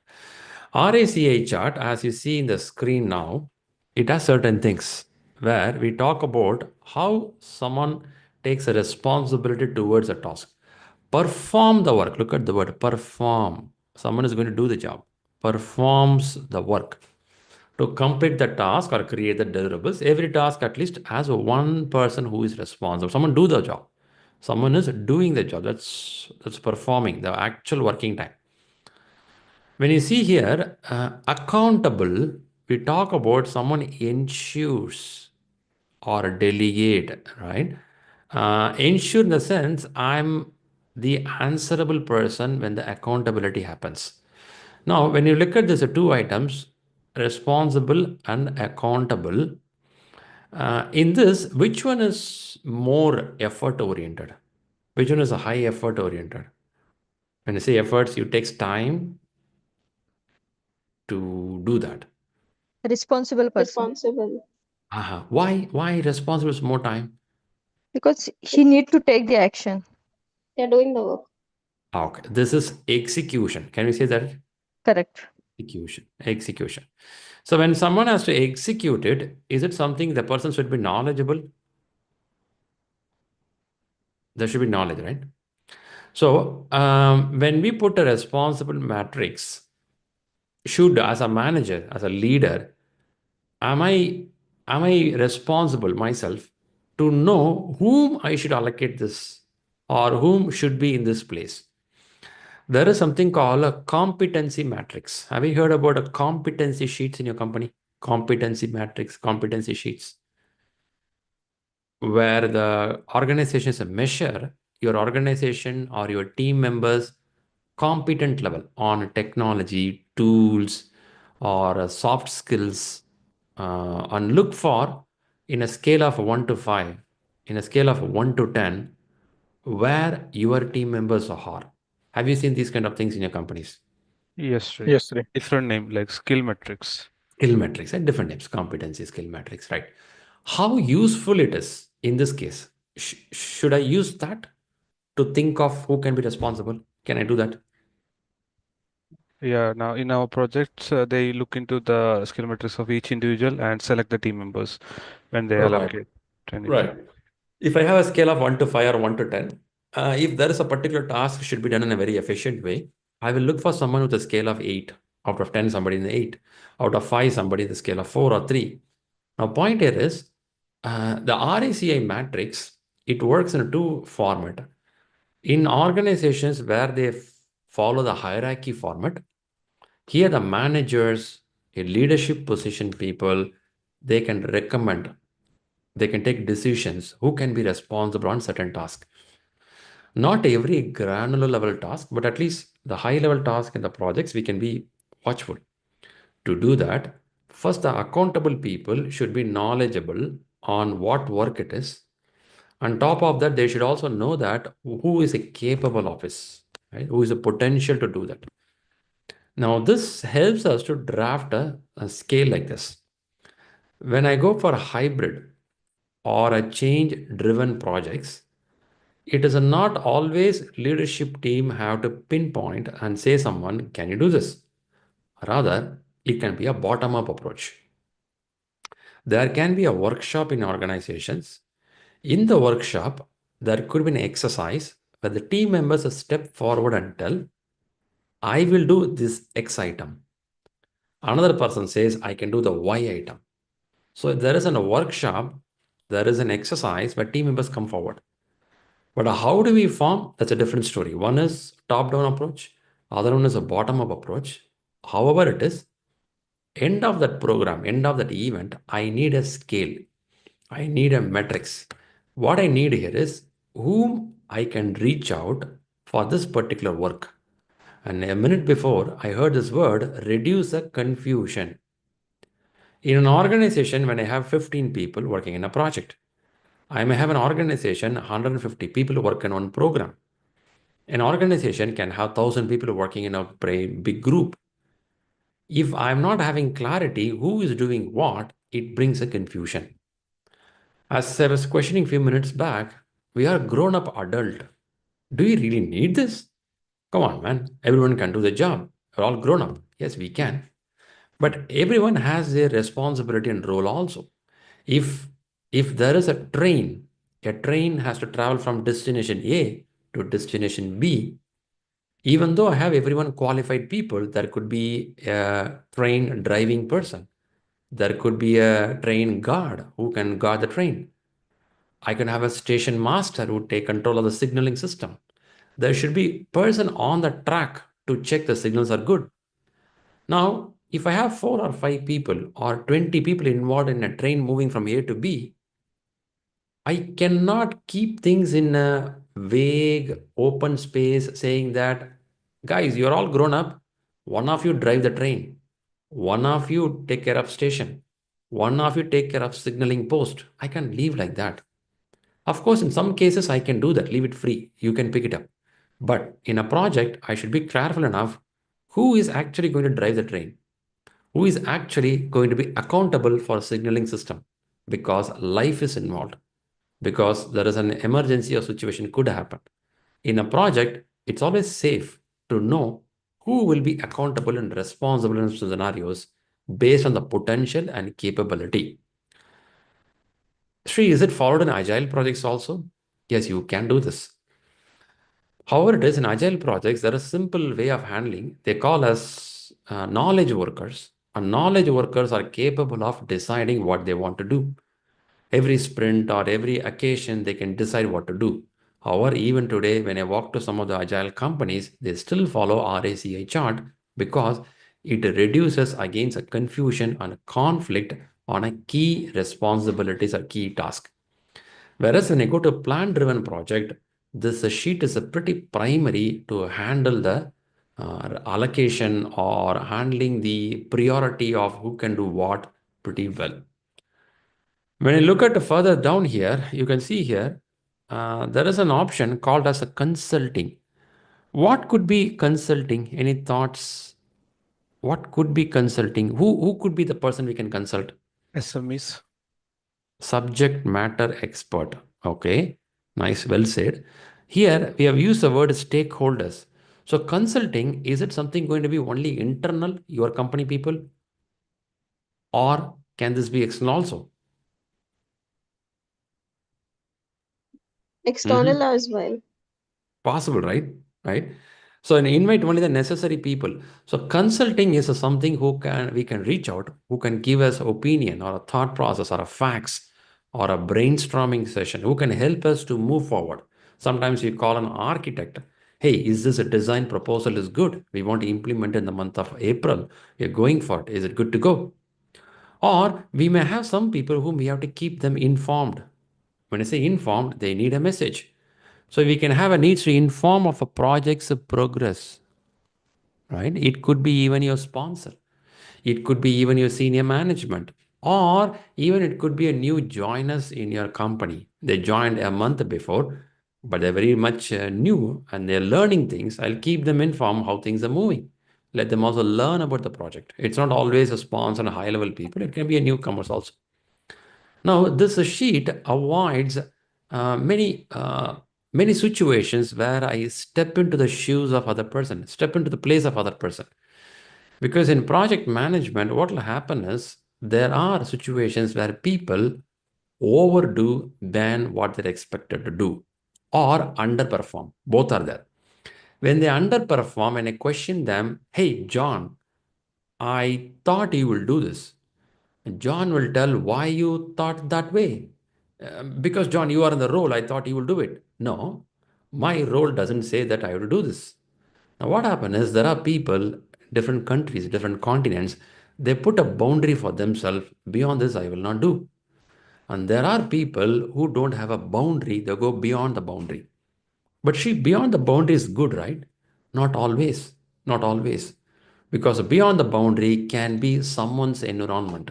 Speaker 1: RACI chart, as you see in the screen now, it has certain things where we talk about how someone takes a responsibility towards a task. Perform the work. Look at the word perform. Someone is going to do the job. Performs the work. To complete the task or create the deliverables, every task at least has one person who is responsible. Someone do the job. Someone is doing the job. That's performing the actual working time. When you see here, accountable, we talk about someone ensures or delegate, right? Ensure in the sense I'm the answerable person when the accountability happens. Now, when you look at these two items, responsible and accountable, in this, which one is more effort oriented? Which one is a high effort oriented? When you say efforts, it takes time to do that.
Speaker 3: Responsible person.
Speaker 7: Responsible.
Speaker 1: Why responsible is more time?
Speaker 3: Because he need to take the action.
Speaker 7: They're doing the work.
Speaker 1: Okay, this is execution. Can we say that?
Speaker 3: Correct.
Speaker 1: Execution. So when someone has to execute it, is it something the person should be knowledgeable? There should be knowledge, right? So when we put a responsible matrix, should, as a manager, as a leader, am I responsible myself to know whom I should allocate this or whom should be in this place? There is something called a competency matrix. Have you heard about a competency sheets in your company? Competency matrix, competency sheets, where the organization is a measure your organization or your team members competent level on technology, tools, or soft skills, and look for in a scale of 1 to 5, in a scale of 1 to 10, where your team members are. Have you seen these kind of things in your companies?
Speaker 2: Yes, Shri.
Speaker 4: Yes, Shri.
Speaker 2: Different name like skill metrics.
Speaker 1: Skill metrics, and different names, competency, skill metrics, right? How useful it is in this case? Should I use that to think of who can be responsible? Can I do that?
Speaker 2: Yeah, now in our projects, they look into the skill metrics of each individual and select the team members when they
Speaker 1: Right.
Speaker 2: allocate anything.
Speaker 1: Right. If I have a scale of 1 to 5 or 1 to 10, if there is a particular task should be done in a very efficient way, I will look for someone with a scale of 8. Out of 10, somebody in the 8. Out of 5, somebody in the scale of 4 or 3. Now, point here is the RACI matrix, it works in a two format. In organizations where they follow the hierarchy format, here the managers, a leadership position people, they can recommend, they can take decisions who can be responsible on certain task. Not every granular level task, but at least the high level task in the projects, we can be watchful. To do that, first the accountable people should be knowledgeable on what work it is. On top of that, they should also know that who is a capable of this, right? Who is a potential to do that. Now, this helps us to draft a scale like this. When I go for a hybrid or a change-driven projects, it is not always leadership team have to pinpoint and say someone, can you do this? Rather, it can be a bottom-up approach. There can be a workshop in organizations. In the workshop, there could be an exercise where the team members step forward and tell, I will do this X item. Another person says, I can do the Y item. So if there is a workshop, there is an exercise where team members come forward. But how do we form? That's a different story. One is top-down approach. Other one is a bottom-up approach. However it is, end of that program, end of that event, I need a scale. I need a metrics. What I need here is whom I can reach out for this particular work. And a minute before, I heard this word, reduce the confusion. In an organization, when I have 15 people working in a project, I may have an organization, 150 people work in one program. An organization can have 1,000 people working in a big group. If I'm not having clarity who is doing what, it brings a confusion. As I was questioning a few minutes back, we are grown-up adult. Do we really need this? Come on, man. Everyone can do the job. We're all grown up. Yes, we can. But everyone has their responsibility and role also. If there is a train has to travel from destination A to destination B. Even though I have everyone qualified people, there could be a train driving person. There could be a train guard who can guard the train. I can have a station master who take control of the signaling system. There should be person on the track to check the signals are good. Now, if I have 4 or 5 people or 20 people involved in a train moving from A to B, I cannot keep things in a vague, open space saying that, guys, you're all grown up. One of you drive the train. One of you take care of station. One of you take care of signaling post. I can't leave like that. Of course, in some cases, I can do that. Leave it free. You can pick it up. But in a project, I should be careful enough who is actually going to drive the train, who is actually going to be accountable for a signaling system, because life is involved, because there is an emergency or situation could happen. In a project, it's always safe to know who will be accountable and responsible in scenarios based on the potential and capability. Shri, is it followed in agile projects also? Yes, you can do this. However, it is in agile projects, there is a simple way of handling. They call us knowledge workers. And knowledge workers are capable of deciding what they want to do. Every sprint or every occasion, they can decide what to do. However, even today, when I walk to some of the agile companies, they still follow RACI chart because it reduces against a confusion and a conflict on a key responsibilities or key task. Whereas when I go to plan-driven project, this sheet is a pretty primary to handle the allocation or handling the priority of who can do what pretty well. When you look at further down here, you can see here, there is an option called as a consulting. What could be consulting? Any thoughts? What could be consulting? Who could be the person we can consult?
Speaker 2: SMEs.
Speaker 1: Subject matter expert. Okay, nice, well said. Here we have used the word stakeholders. So consulting, is it something going to be only internal, your company people? Or can this be external also?
Speaker 7: External as well.
Speaker 1: Possible, right? Right. So and invite only the necessary people. So consulting is something we can reach out, who can give us opinion or a thought process or a facts or a brainstorming session, who can help us to move forward. Sometimes we call an architect. Hey, is this a design proposal is good? We want to implement in the month of April. We're going for it. Is it good to go? Or we may have some people whom we have to keep them informed. When I say informed, they need a message. So we can have a need to inform of a project's progress, right? It could be even your sponsor. It could be even your senior management, or even it could be a new joiners in your company. They joined a month before, but they're very much new and they're learning things. I'll keep them informed how things are moving. Let them also learn about the project. It's not always a sponsor and high level people. It can be a newcomers also. Now, this sheet avoids many situations where I step into the shoes of other person, step into the place of other person. Because in project management, what will happen is there are situations where people overdo than what they're expected to do or underperform. Both are there. When they underperform and I question them, hey, John, I thought you will do this. John will tell why you thought that way. Because John, you are in the role, I thought you will do it. No, my role doesn't say that I have to do this. Now, what happens is there are people, different countries, different continents, they put a boundary for themselves. Beyond this, I will not do. And there are people who don't have a boundary, they go beyond the boundary. But beyond the boundary is good, right? Not always. Not always. Because beyond the boundary can be someone's environment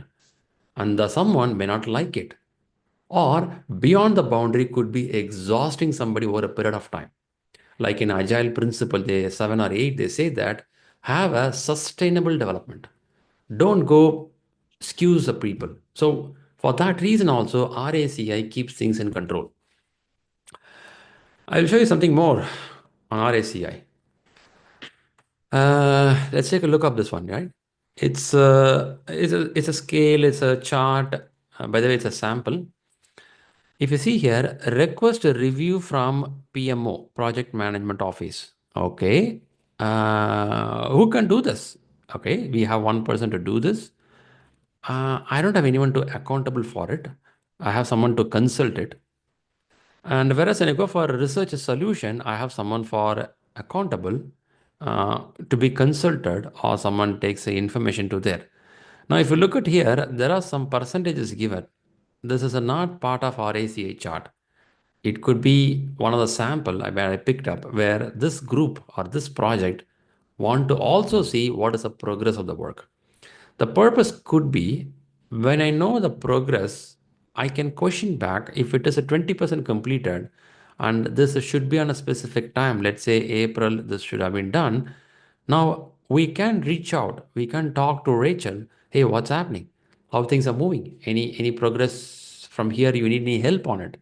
Speaker 1: and the someone may not like it. Or beyond the boundary could be exhausting somebody over a period of time. Like in Agile principle, they 7 or 8, they say that have a sustainable development. Don't go excuse the people. So for that reason also, RACI keeps things in control. I'll show you something more on RACI. Let's take a look at this one, right? It's a scale, it's a chart. By the way, it's a sample. If you see here, request a review from PMO, Project Management Office. Okay. Who can do this? Okay. We have one person to do this. I don't have anyone to accountable for it. I have someone to consult it. And whereas when I go for a research solution, I have someone for accountable to be consulted or someone takes the information to there. Now, if you look at here, there are some percentages given. This is not part of our ACA chart. It could be one of the sample where I picked up where this group or this project want to also see what is the progress of the work. The purpose could be when I know the progress, I can question back if it is a 20% completed, and this should be on a specific time. Let's say April, this should have been done. Now we can reach out, we can talk to Rachel. Hey, what's happening? How things are moving? Any progress from here? You need any help on it?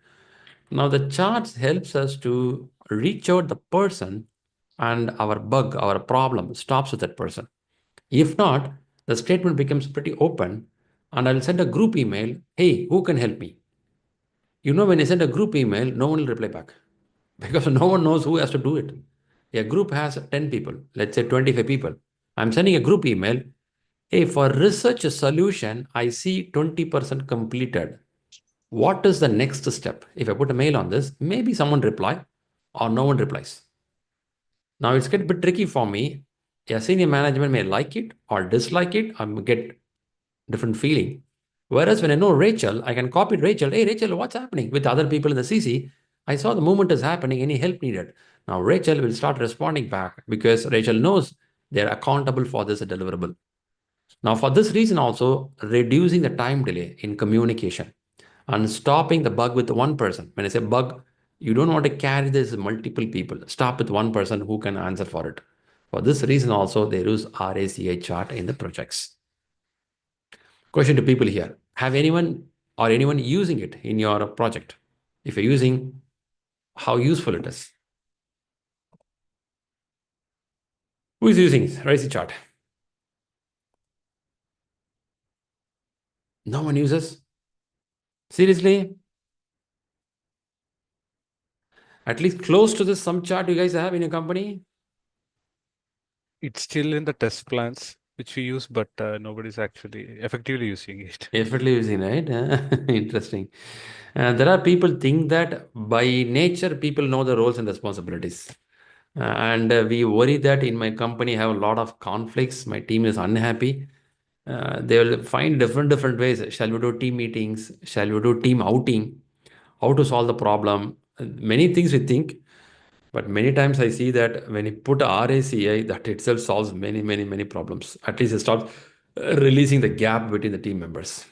Speaker 1: Now the charts helps us to reach out the person, and our bug, our problem stops with that person. If not, the statement becomes pretty open, and I'll send a group email. Hey, who can help me? When you send a group email, no one will reply back because no one knows who has to do it. A group has 10 people, let's say 25 people. I'm sending a group email. Hey, for research solution, I see 20% completed. What is the next step? If I put a mail on this, maybe someone reply or no one replies. Now it's get a bit tricky for me. A senior management may like it or dislike it or get different feeling. Whereas when I know Rachel, I can copy Rachel. Hey, Rachel, what's happening with other people in the CC? I saw the movement is happening. Any help needed? Now Rachel will start responding back because Rachel knows they're accountable for this deliverable. Now, for this reason, also reducing the time delay in communication and stopping the bug with one person. When I say bug, you don't want to carry this multiple people. Stop with one person who can answer for it. For this reason, also they use RACI chart in the projects. Question to people here: have anyone using it in your project? If you're using, how useful it is? Who is using RACI chart? No one uses. Seriously? At least close to this some chart you guys have in your company?
Speaker 2: It's still in the test plans which we use, but nobody's actually effectively using it.
Speaker 1: Effectively using, right? Interesting. There are people think that by nature people know the roles and responsibilities. And we worry that in my company I have a lot of conflicts. My team is unhappy. They will find different ways. Shall we do team meetings? Shall we do team outing? How to solve the problem? Many things we think, but many times I see that when you put RACI, that itself solves many problems. At least it stops releasing the gap between the team members.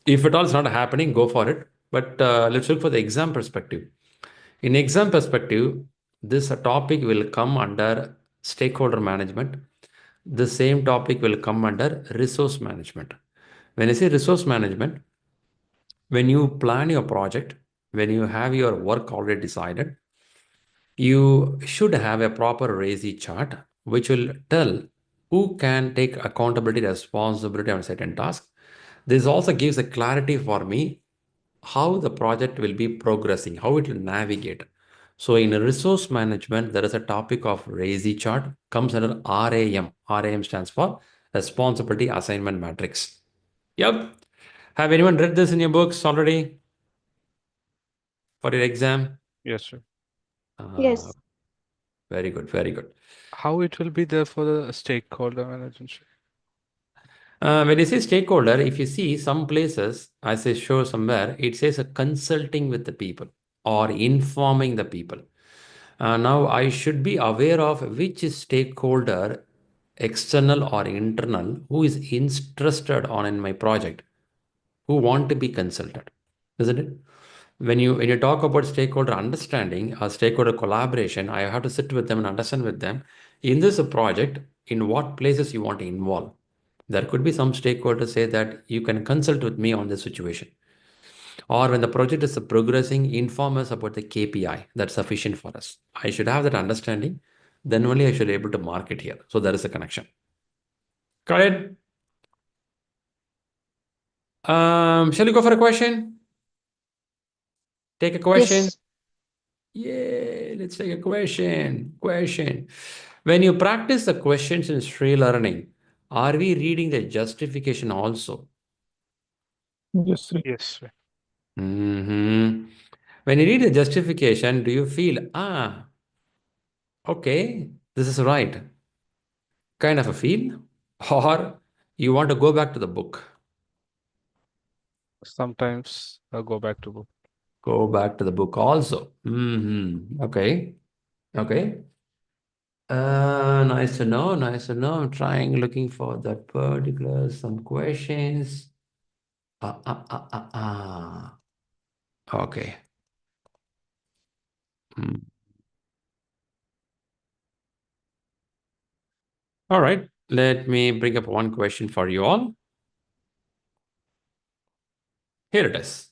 Speaker 1: If at all it's not happening, go for it. But let's look for the exam perspective. In exam perspective, this topic will come under stakeholder management. The same topic will come under resource management. When I say resource management, when you plan your project, when you have your work already decided, you should have a proper RACI chart which will tell who can take accountability, responsibility on certain tasks. This also gives a clarity for me how the project will be progressing, how it will navigate. So in resource management, there is a topic of RACI chart, comes under RAM. RAM stands for Responsibility Assignment Matrix. Yep. Have anyone read this in your books already for your exam?
Speaker 2: Yes, sir.
Speaker 3: Yes.
Speaker 1: Very good, very good.
Speaker 2: How it will be there for the stakeholder management?
Speaker 1: When you say stakeholder, if you see some places, as I show somewhere, it says consulting with the people or informing the people. Now, I should be aware of which stakeholder, external or internal, who is interested on in my project, who want to be consulted, isn't it? When you talk about stakeholder understanding or stakeholder collaboration, I have to sit with them and understand with them in this project, in what places you want to involve. There could be some stakeholders say that you can consult with me on this situation. Or when the project is progressing, inform us about the KPI that's sufficient for us. I should have that understanding. Then only I should be able to mark it here. So there is a connection. Got it? Shall we go for a question? Take a question.
Speaker 3: Yes.
Speaker 1: Yay, let's take a question. When you practice the questions in ShriLearning, are we reading the justification also?
Speaker 4: Yes, Sri.
Speaker 2: Yes, sir.
Speaker 1: When you read the justification, do you feel, okay, this is right, kind of a feel? Or you want to go back to the book?
Speaker 2: Sometimes I'll go back to book.
Speaker 1: Go back to the book also. Okay. Okay. Nice to know. Nice to know. I'm looking for that particular, some questions. Okay. Mm. All right, let me bring up one question for you all. Here it is.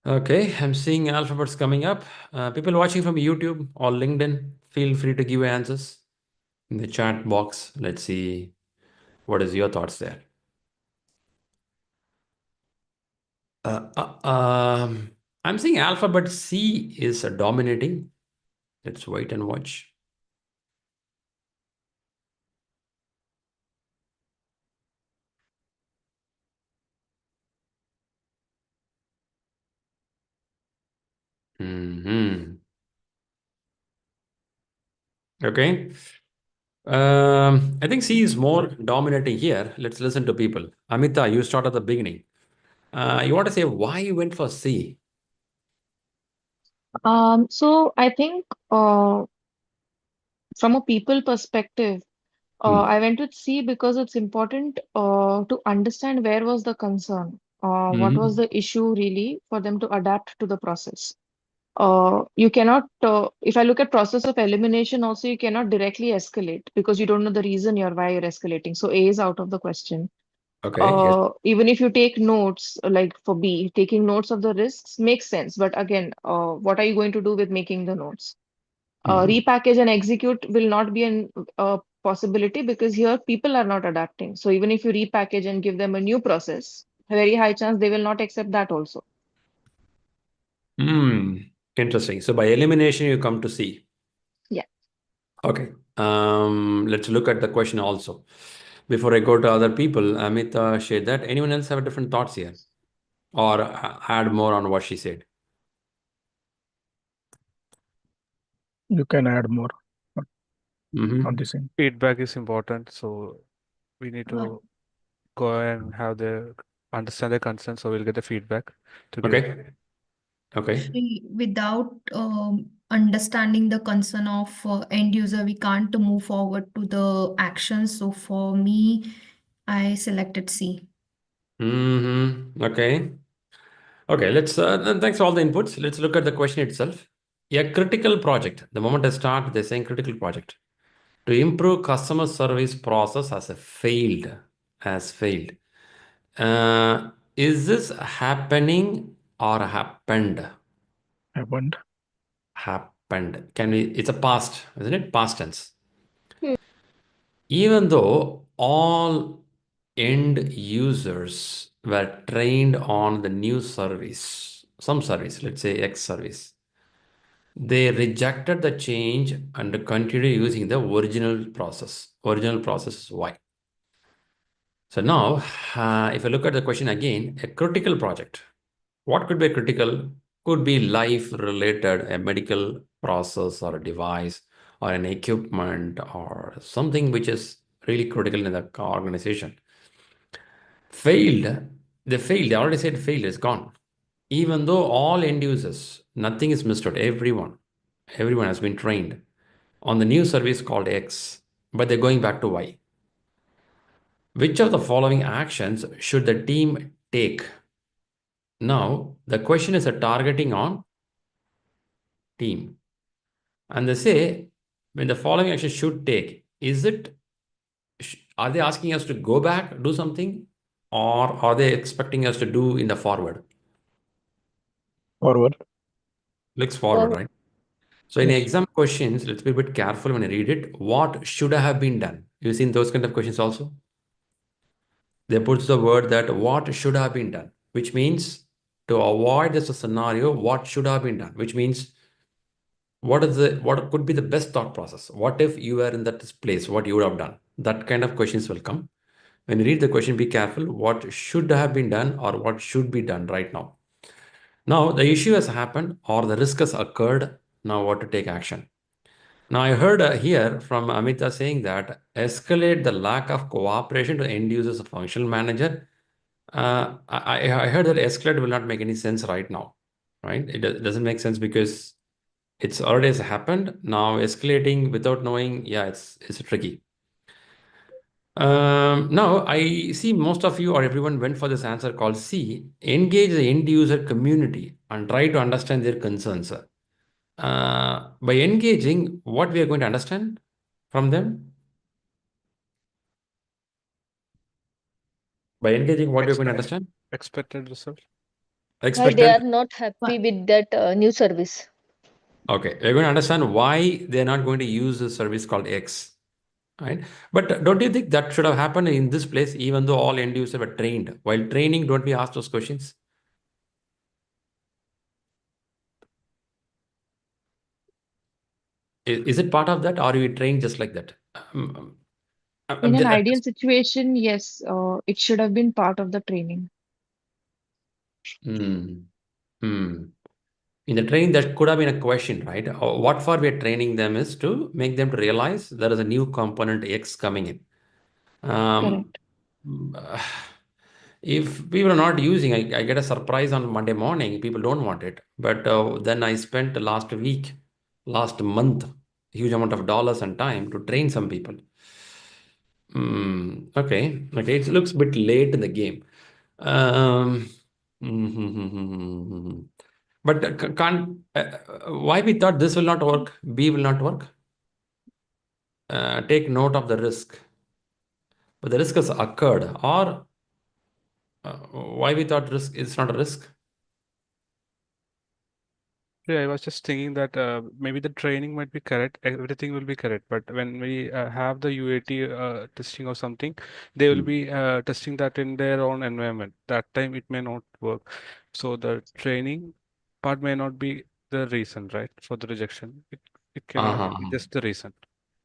Speaker 1: Okay, I'm seeing alphabets coming up. People watching from YouTube or LinkedIn, feel free to give answers in the chat box. Let's see what is your thoughts there. I'm seeing alphabet C is dominating. Let's wait and watch. Okay. I think C is more dominating here. Let's listen to people. Amita, you start at the beginning. You want to say why you went for C?
Speaker 3: So I think from a people perspective, I went with C because it's important to understand where was the concern, what was the issue really for them to adapt to the process. You cannot, if I look at process of elimination also, you cannot directly escalate because you don't know the reason why you're escalating. So A is out of the question.
Speaker 1: Okay, yes.
Speaker 3: Even if you take notes, like for B, taking notes of the risks makes sense. But again, what are you going to do with making the notes? Repackage and execute will not be a possibility because here people are not adapting. So even if you repackage and give them a new process, a very high chance they will not accept that also.
Speaker 1: Interesting. So by elimination, you come to C.
Speaker 3: Yeah.
Speaker 1: Okay. Let's look at the question also. Before I go to other people, Amit shared that. Anyone else have different thoughts here? Or add more on what she said?
Speaker 4: You can add more on the same.
Speaker 2: Feedback is important, so we need to go and have the understand the concern, so we'll get the feedback together.
Speaker 1: Okay.
Speaker 5: Without understanding the concern of end user, we can't move forward to the actions. So for me, I selected C.
Speaker 1: Okay. Okay, let's thanks for all the inputs. Let's look at the question itself. A critical project. The moment I start, they're saying critical project. To improve customer service process has failed. Is this happening or happened?
Speaker 4: Happened.
Speaker 1: Happened. It's a past, isn't it? Past tense.
Speaker 3: Hmm.
Speaker 1: Even though all end users were trained on the new service, some service, let's say X service, they rejected the change and continued using the original process. Original process is Y. So now, if I look at the question again, a critical project. What could be a critical? Could be life-related, a medical process or a device or an equipment or something which is really critical in the organization. Failed, they already said failed, is gone. Even though all end users, nothing is missed out, everyone has been trained on the new service called X, but they're going back to Y. Which of the following actions should the team take? Now, the question is a targeting on team. And they say, when the following action should take, are they asking us to go back, do something, or are they expecting us to do in the forward?
Speaker 4: Forward.
Speaker 1: Looks forward,
Speaker 7: Forward.
Speaker 1: right? So in
Speaker 4: Yes.
Speaker 1: exam questions, let's be a bit careful when I read it. What should have been done? You've seen those kind of questions also? They put the word that what should have been done, which means to avoid this scenario, what should have been done, which means what could be the best thought process? What if you were in that place, what you would have done? That kind of questions will come. When you read the question, be careful what should have been done or what should be done right now. Now the issue has happened or the risk has occurred. Now what to take action? Now I heard here from Amita saying that escalate the lack of cooperation to end users of functional manager. I heard that escalate will not make any sense right now, right? It doesn't make sense because it's already has happened. Now escalating without knowing, yeah, it's tricky. Now I see most of you or everyone went for this answer called C. Engage the end user community and try to understand their concerns. By engaging, what we are going to understand from them? By engaging, what we are going to understand?
Speaker 2: Expected result.
Speaker 7: Why they are
Speaker 1: Expected.
Speaker 7: not happy
Speaker 5: But
Speaker 7: with that new service.
Speaker 1: Okay, we're going to understand why they're not going to use the service called X, right? But don't you think that should have happened in this place, even though all end users were trained? While training, don't we ask those questions? Is it part of that, or are we trained just like that?
Speaker 3: In an
Speaker 1: I'm
Speaker 3: ideal situation, yes, it should have been part of the training.
Speaker 1: hmm. Hmm. In the training, that could have been a question, right? What for we're training them is to make them to realize there is a new component X coming in. Um,
Speaker 3: Correct.
Speaker 1: if people are not using, I get a surprise on Monday morning. People don't want it. But then I spent last month, huge amount of dollars and time to train some people. Okay. It looks a bit late in the game. Um, but why we thought this will not work, B will not work? Take note of the risk. But the risk has occurred, or why we thought risk is not a risk?
Speaker 2: Yeah, I was just thinking that maybe the training might be correct, everything will be correct, but when we have the UAT testing or something, they will
Speaker 1: Hmm.
Speaker 2: be testing that in their own environment. That time it may not work. So the training part may not be the reason, right, for the rejection. It cannot be
Speaker 1: Uh-huh.
Speaker 2: just the reason.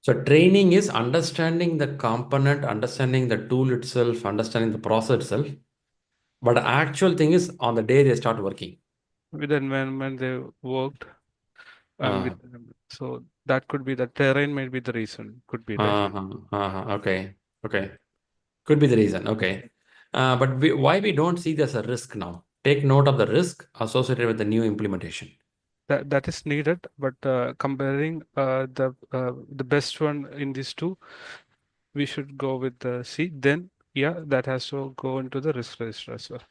Speaker 1: So training is understanding the component, understanding the tool itself, understanding the process itself. But the actual thing is on the day they start working.
Speaker 2: With the environment they worked and
Speaker 1: Uh,
Speaker 2: with so that could be the terrain might be the reason, could be right.
Speaker 1: Okay. Okay. Could be the reason. Okay. But why we don't see this as a risk now? Take note of the risk associated with the new implementation.
Speaker 2: That is needed, but comparing the best one in these two, we should go with the C. Then yeah, that has to go into the risk register as well.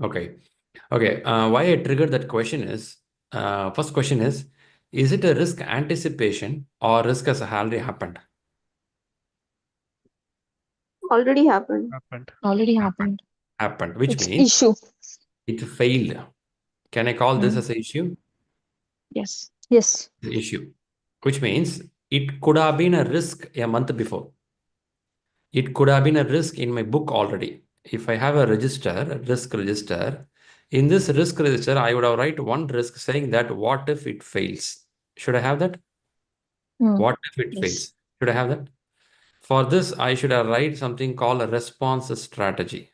Speaker 1: Okay. Okay. Why I triggered that question is, first question is it a risk anticipation or risk has already happened?
Speaker 7: Already happened.
Speaker 2: Happened.
Speaker 3: Already happened.
Speaker 1: Happened, which
Speaker 7: It's
Speaker 1: means
Speaker 7: issue.
Speaker 1: it failed. Can I call this
Speaker 3: Hmm.
Speaker 1: as an issue?
Speaker 3: Yes.
Speaker 7: Yes.
Speaker 1: The issue, which means it could have been a risk a month before. It could have been a risk in my book already. If I have a register, a risk register, in this risk register, I would have write one risk saying that what if it fails? Should I have that?
Speaker 3: Hmm.
Speaker 1: What if it
Speaker 3: Yes.
Speaker 1: fails? Should I have that? For this, I should have write something called a response strategy.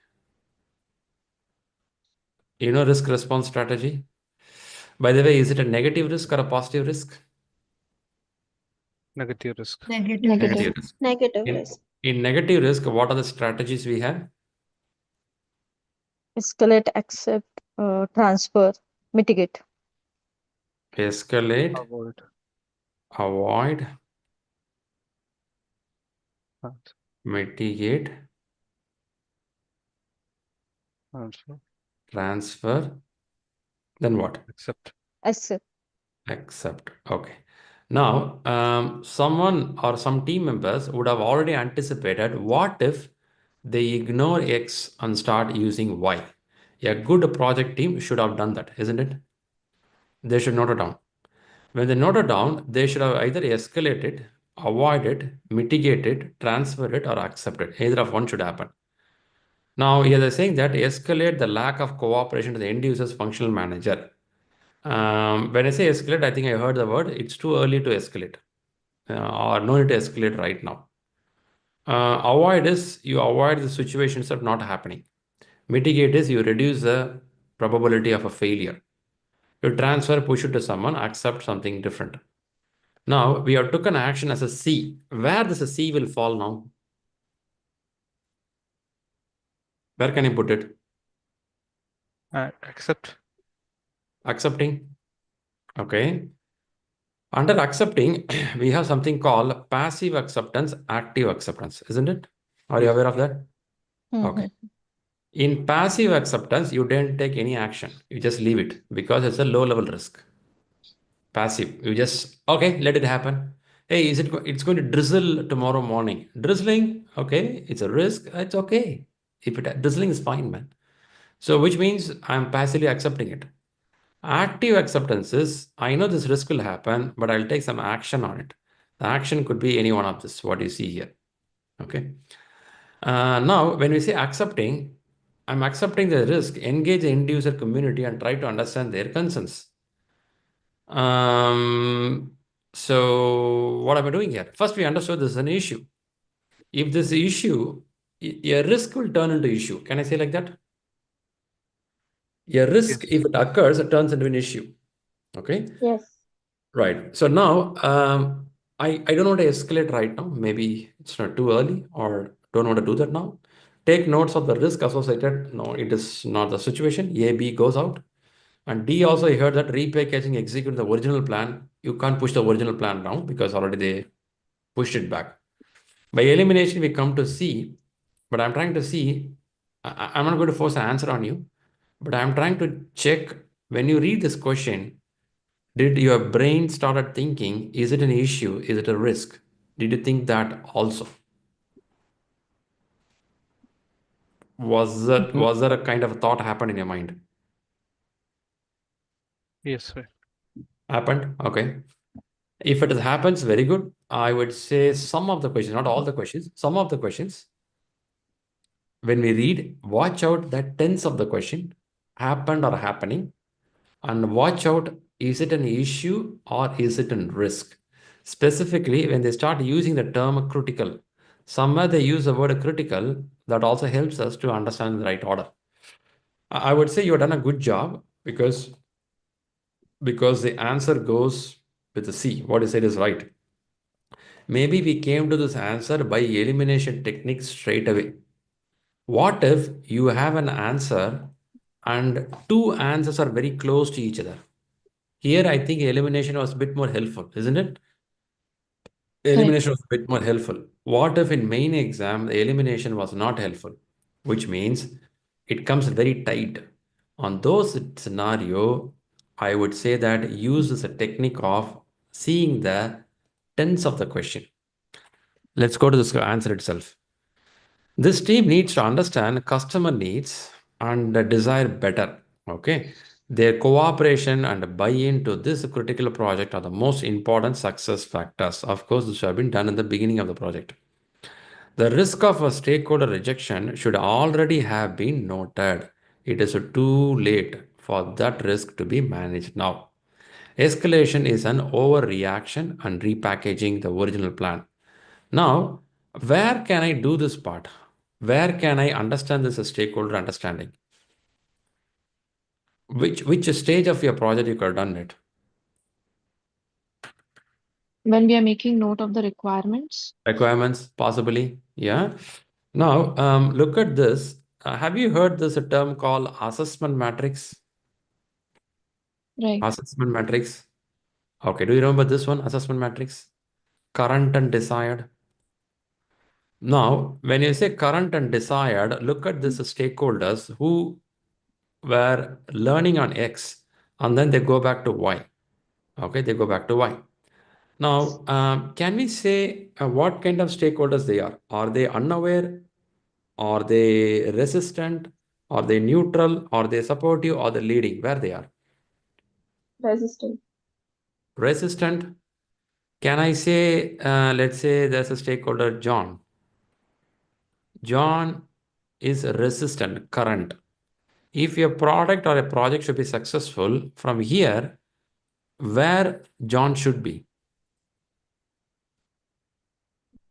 Speaker 1: You know risk response strategy? By the way, is it a negative risk or a positive risk?
Speaker 2: Negative risk.
Speaker 5: negative.
Speaker 3: Negative.
Speaker 1: Negative risk.
Speaker 7: Negative
Speaker 1: In,
Speaker 7: risk.
Speaker 1: in negative risk, what are the strategies we have?
Speaker 7: Escalate, accept, transfer, mitigate.
Speaker 1: Escalate,
Speaker 2: Avoid.
Speaker 1: avoid,
Speaker 2: Trans-
Speaker 1: mitigate,
Speaker 2: Transfer.
Speaker 1: transfer, then what?
Speaker 2: Accept.
Speaker 7: Accept.
Speaker 1: Accept. Okay. Now, someone or some team members would have already anticipated what if they ignore X and start using Y. A good project team should have done that, isn't it? they should note it down. When they note it down, they should have either escalated, avoided, mitigated, transferred it, or accepted. Either of one should happen. Now, here they're saying that escalate the lack of cooperation to the end user's functional manager. When I say escalate, I think I heard the word, it's too early to escalate, or no need to escalate right now. Avoid is you avoid the situations of not happening. Mitigate is you reduce the probability of a failure. You transfer, push it to someone, accept something different. Now, we have taken action as a C. Where does a C will fall now? Where can you put it?
Speaker 2: Accept.
Speaker 1: Accepting. Okay. Under accepting, we have something called passive acceptance, active acceptance, isn't it? Are you
Speaker 2: Yes.
Speaker 1: aware of that? Okay. In passive acceptance, you don't take any action. You just leave it because it's a low level risk. Passive. You just, okay, let it happen. Hey, it's going to drizzle tomorrow morning. Drizzling, okay, it's a risk. It's okay. Drizzling is fine, man. So which means I'm passively accepting it. Active acceptance is, I know this risk will happen, but I'll take some action on it. The action could be any one of this, what you see here. Okay. Now, when we say accepting, I'm accepting the risk, engage the end user community and try to understand their concerns. So what am I doing here? First, we understood this is an issue. If this issue, a risk will turn into issue. Can I say like that? A risk,
Speaker 2: Yes.
Speaker 1: if it occurs, it turns into an issue. Okay.
Speaker 7: Yes.
Speaker 1: Right. So now I don't want to escalate right now. Maybe it's not too early or don't want to do that now. Take notes of the risk associated. No, it is not the situation. A, B goes out. And D also, I heard that repackaging execute the original plan. You can't push the original plan down because already they pushed it back. By elimination, we come to C. But I'm trying to see, I'm not going to force an answer on you, but I'm trying to check when you read this question, did your brain started thinking, is it an issue? Is it a risk? Did you think that also? Was there a kind of thought happened in your mind?
Speaker 2: Yes, sir.
Speaker 1: Happened? Okay. If it happens, very good. I would say some of the questions, not all the questions, some of the questions, when we read, watch out that tense of the question happened or happening, and watch out, is it an issue or is it a risk? Specifically, when they start using the term critical, somewhere they use the word critical, that also helps us to understand the right order. I would say you've done a good job because the answer goes with the C. What you said is right. Maybe we came to this answer by elimination technique straight away. What if you have an answer and two answers are very close to each other? Here, I think elimination was a bit more helpful, isn't it? Elimination was a bit more helpful. What if in main exam, the elimination was not helpful, which means it comes very tight. On those scenario, I would say that use this a technique of seeing the tense of the question. Let's go to this answer itself. This team needs to understand customer needs and desire better. Okay. Their cooperation and buy-in to this critical project are the most important success factors. Of course, this should have been done in the beginning of the project. The risk of a stakeholder rejection should already have been noted. It is too late for that risk to be managed now. Escalation is an overreaction and repackaging the original plan. Now, where can I do this part? Where can I understand this as stakeholder understanding? Which stage of your project you could have done it?
Speaker 3: When we are making note of the requirements.
Speaker 1: Requirements, possibly. Yeah. Now, look at this. Have you heard this a term called assessment matrix?
Speaker 3: Right.
Speaker 1: Assessment matrix. Okay. Do you remember this one? Assessment matrix. Current and desired. Now, when you say current and desired, look at this stakeholders who were learning on X and then they go back to Y. Okay, they go back to Y. Now, can we say what kind of stakeholders they are? Are they unaware? Are they resistant? Are they neutral? Are they supportive? Are they leading? Where they are?
Speaker 7: Resistant.
Speaker 1: Resistant. Can I say, let's say there's a stakeholder, John. John is resistant, current. If your product or a project should be successful, from here, where John should be?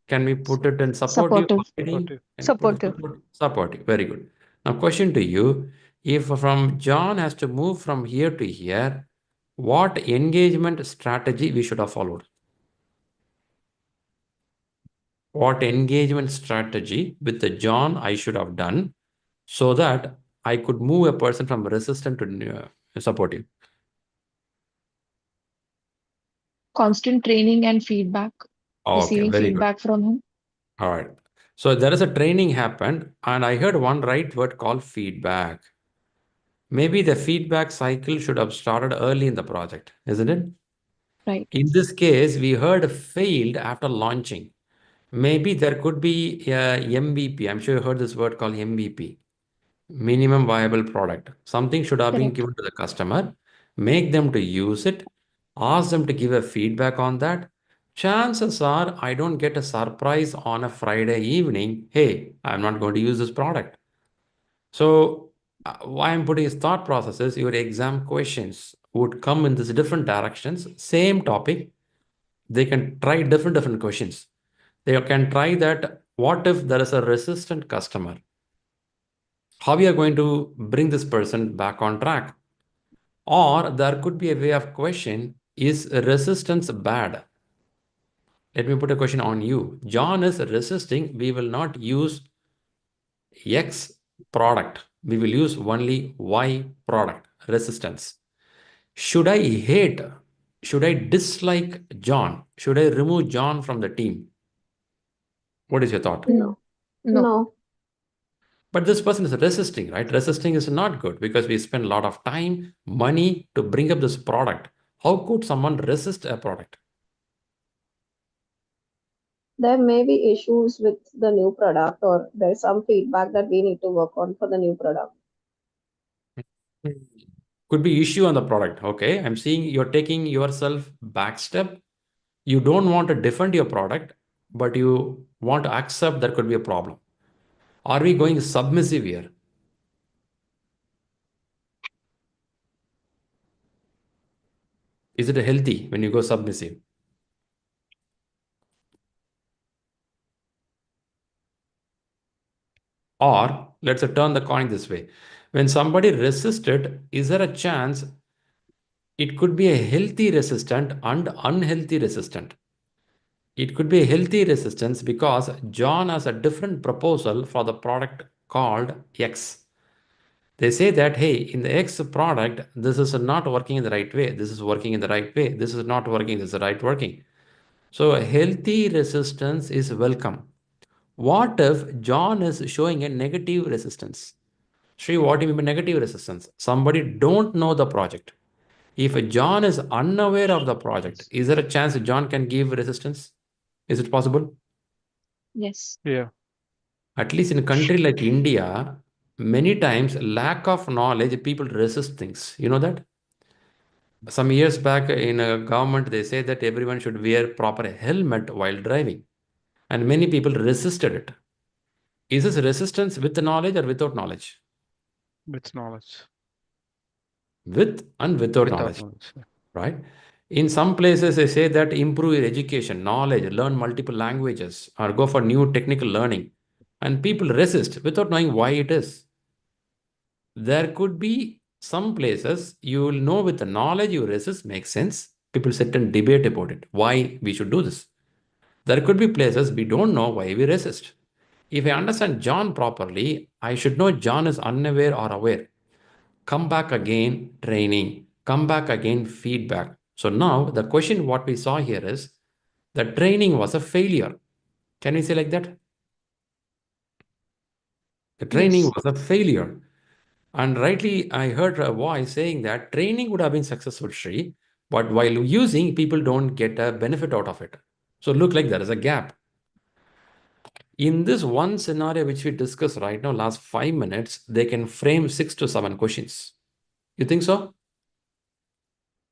Speaker 1: Can we put it in supportive?
Speaker 3: Supportive.
Speaker 2: Supportive.
Speaker 1: Can you put it
Speaker 7: Supportive.
Speaker 1: supportive? Very good. Now, question to you. If from John has to move from here to here, what engagement strategy we should have followed? What engagement strategy with the John I should have done so that I could move a person from resistant to supportive?
Speaker 3: Constant training and feedback.
Speaker 1: Okay,
Speaker 3: Receiving
Speaker 1: very good.
Speaker 3: feedback from him.
Speaker 1: All right. So there is a training happened, and I heard one right word called feedback. Maybe the feedback cycle should have started early in the project, isn't it?
Speaker 3: Right.
Speaker 1: In this case, we heard failed after launching. Maybe there could be MVP. I'm sure you heard this word called MVP, minimum viable product. Something should have been
Speaker 3: Correct.
Speaker 1: given to the customer, make them to use it, ask them to give a feedback on that. Chances are I don't get a surprise on a Friday evening. Hey, I'm not going to use this product. So why I'm putting his thought processes, your exam questions would come in these different directions, same topic. They can try different questions. They can try that. What if there is a resistant customer? How we are going to bring this person back on track? Or there could be a way of question, is resistance bad? Let me put a question on you. John is resisting. We will not use X product. We will use only Y product, resistance. Should I hate? Should I dislike John? Should I remove John from the team? What is your thought?
Speaker 7: No.
Speaker 3: No.
Speaker 7: No.
Speaker 1: But this person is resisting, right? Resisting is not good because we spend a lot of time, money to bring up this product. How could someone resist a product?
Speaker 7: There may be issues with the new product, or there's some feedback that we need to work on for the new product.
Speaker 1: Could be issue on the product. Okay, I'm seeing you're taking yourself back step. You don't want to defend your product, but you want to accept there could be a problem. Are we going submissive here? Is it healthy when you go submissive? Or let's turn the coin this way. When somebody resisted, is there a chance it could be a healthy resistant and unhealthy resistant? It could be a healthy resistance because John has a different proposal for the product called X. They say that, hey, in the X product, this is not working in the right way. This is working in the right way. This is not working. This is right working. So a healthy resistance is welcome. What if John is showing a negative resistance? Shri, what do you mean by negative resistance? Somebody don't know the project. If John is unaware of the project, is there a chance John can give resistance? Is it possible?
Speaker 3: Yes.
Speaker 2: Yeah.
Speaker 1: At least in a country like India, many times lack of knowledge, people resist things. You know that? Some years back in a government, they say that everyone should wear proper helmet while driving. And many people resisted it. Is this resistance with knowledge or without knowledge?
Speaker 2: With knowledge.
Speaker 1: With and without
Speaker 2: Without
Speaker 1: knowledge,
Speaker 2: knowledge. Yeah.
Speaker 1: right? In some places, they say that improve your education, knowledge, learn multiple languages, or go for new technical learning. And people resist without knowing why it is. There could be some places you will know with the knowledge you resist makes sense. People sit and debate about it, why we should do this. There could be places we don't know why we resist. If I understand John properly, I should know John is unaware or aware. Come back again, training. Come back again, feedback. So now the question what we saw here is the training was a failure. Can we say like that? The training
Speaker 3: Yes.
Speaker 1: was a failure. And rightly, I heard a voice saying that training would have been successful, Shri, but while using, people don't get a benefit out of it. So look like there is a gap. In this one scenario which we discussed right now, last 5 minutes, they can frame 6 to 7 questions. You think so?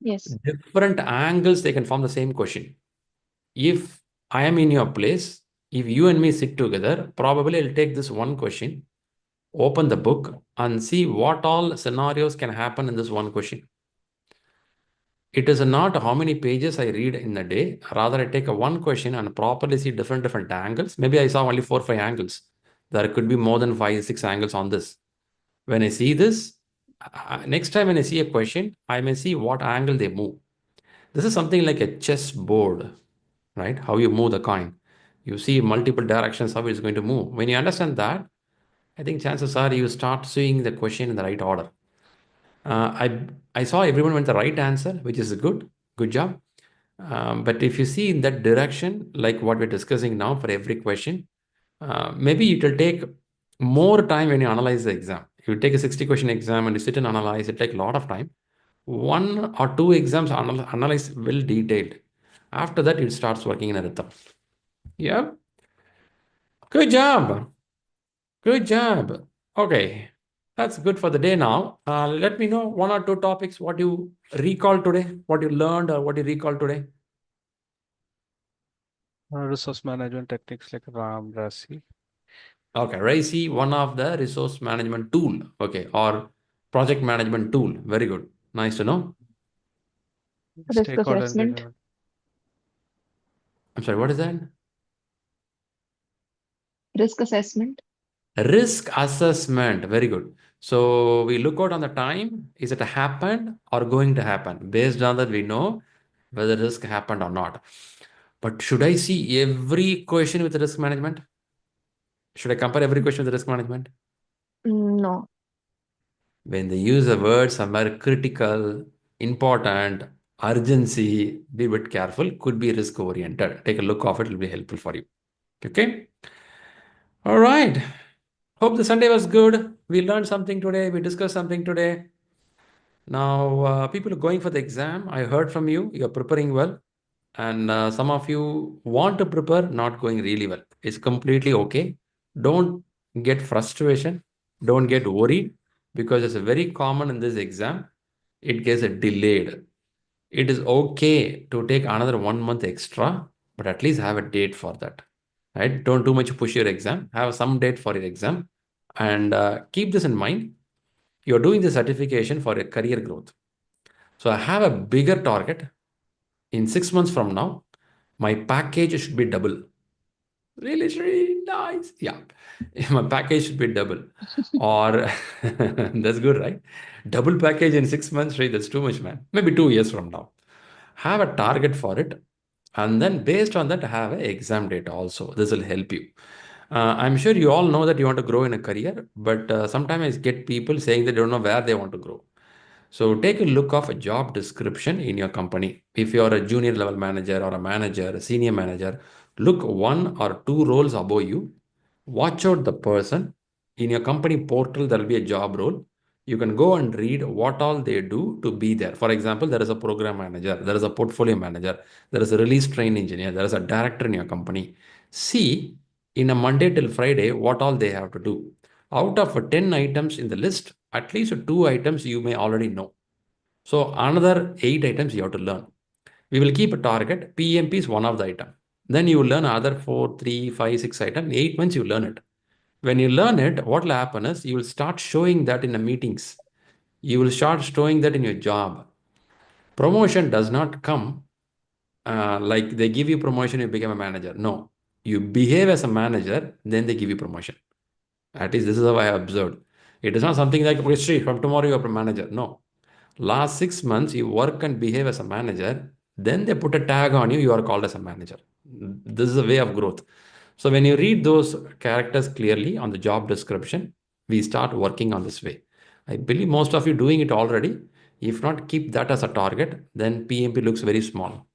Speaker 3: Yes.
Speaker 1: Different angles, they can form the same question. If I am in your place, if you and me sit together, probably I'll take this one question, open the book, and see what all scenarios can happen in this one question. It is not how many pages I read in a day. Rather, I take a one question and properly see different angles. Maybe I saw only 4 or 5 angles. There could be more than 5 6 angles on this. When I see this, next time when I see a question, I may see what angle they move. This is something like a chess board, right? How you move the coin. You see multiple directions, how it's going to move. When you understand that, I think chances are you start seeing the question in the right order. I saw everyone went the right answer, which is good job. But if you see in that direction, like what we're discussing now for every question, maybe it will take more time when you analyze the exam. You take a 60-question exam and you sit and analyze, it take a lot of time. 1 or 2 exams analyze well detailed. After that, it starts working in a rhythm. Yeah. Good job. Good job. Okay. That's good for the day now. Let me know 1 or 2 topics, what you recall today, what you learned or what you recall today.
Speaker 2: Resource management techniques like RAM, RASI.
Speaker 1: Okay, RACI, one of the resource management tool. Okay, or project management tool. Very good. Nice to know.
Speaker 3: Risk
Speaker 2: Stakeholder
Speaker 3: assessment.
Speaker 2: engagement.
Speaker 1: I'm sorry, what is that?
Speaker 3: Risk assessment.
Speaker 1: Risk assessment. Very good. So we look out on the time. Is it happened or going to happen? Based on that, we know whether risk happened or not. But should I see every question with risk management? Should I compare every question with risk management?
Speaker 3: No.
Speaker 1: When they use a word somewhere critical, important, urgency, be a bit careful, could be risk oriented. Take a look of it, it will be helpful for you. Okay. All right. Hope the Sunday was good. We learned something today. We discussed something today. Now, people are going for the exam. I heard from you. You're preparing well. And some of you want to prepare, not going really well. It's completely okay. Don't get frustration. Don't get worried because it's very common in this exam. It gets delayed. It is okay to take another 1 month extra, but at least have a date for that. Right? Don't too much push your exam. Have some date for your exam. And keep this in mind. You're doing the certification for a career growth. So I have a bigger target. In 6 months from now, my package should be double. Really, really nice. Yeah. My package should be double. Or that's good, right? Double package in 6 months, right? That's too much, man. Maybe 2 years from now. Have a target for it. And then based on that, have an exam date also. This will help you. I'm sure you all know that you want to grow in a career, but sometimes I get people saying they don't know where they want to grow. So take a look of a job description in your company. If you are a junior level manager or a manager, a senior manager, look 1 or 2 roles above you. Watch out the person. In your company portal, there will be a job role. You can go and read what all they do to be there. For example, there is a program manager, there is a portfolio manager, there is a release train engineer, there is a director in your company. See in a Monday till Friday what all they have to do. Out of 10 items in the list, at least 2 items you may already know. So another 8 items you have to learn. We will keep a target. PMP is one of the item. Then you will learn other 4, 3, 5, 6 items. 8 months you learn it. When you learn it, what will happen is you will start showing that in the meetings. You will start showing that in your job. Promotion does not come like they give you promotion, you become a manager. No, you behave as a manager, then they give you promotion. At least this is how I have observed. It is not something like, okay, Sri, from tomorrow you are a manager. No. Last 6 months, you work and behave as a manager, then they put a tag on you, you are called as a manager. This is a way of growth. So when you read those characters clearly on the job description, we start working on this way. I believe most of you doing it already. If not, keep that as a target, then PMP looks very small.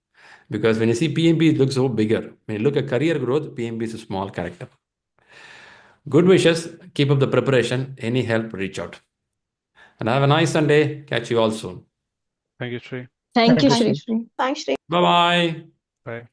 Speaker 1: Because when you see PMP, it looks so bigger. When you look at career growth, PMP is a small character. Good wishes. Keep up the preparation. Any help, reach out. And have a nice Sunday. Catch you all soon.
Speaker 2: Thank you, Sri.
Speaker 7: Thank you,
Speaker 4: Thank you,
Speaker 3: Thank you,
Speaker 7: Shri.
Speaker 4: Sri.
Speaker 3: Shri.
Speaker 7: Thanks, Shri.
Speaker 1: Bye bye.
Speaker 2: Bye.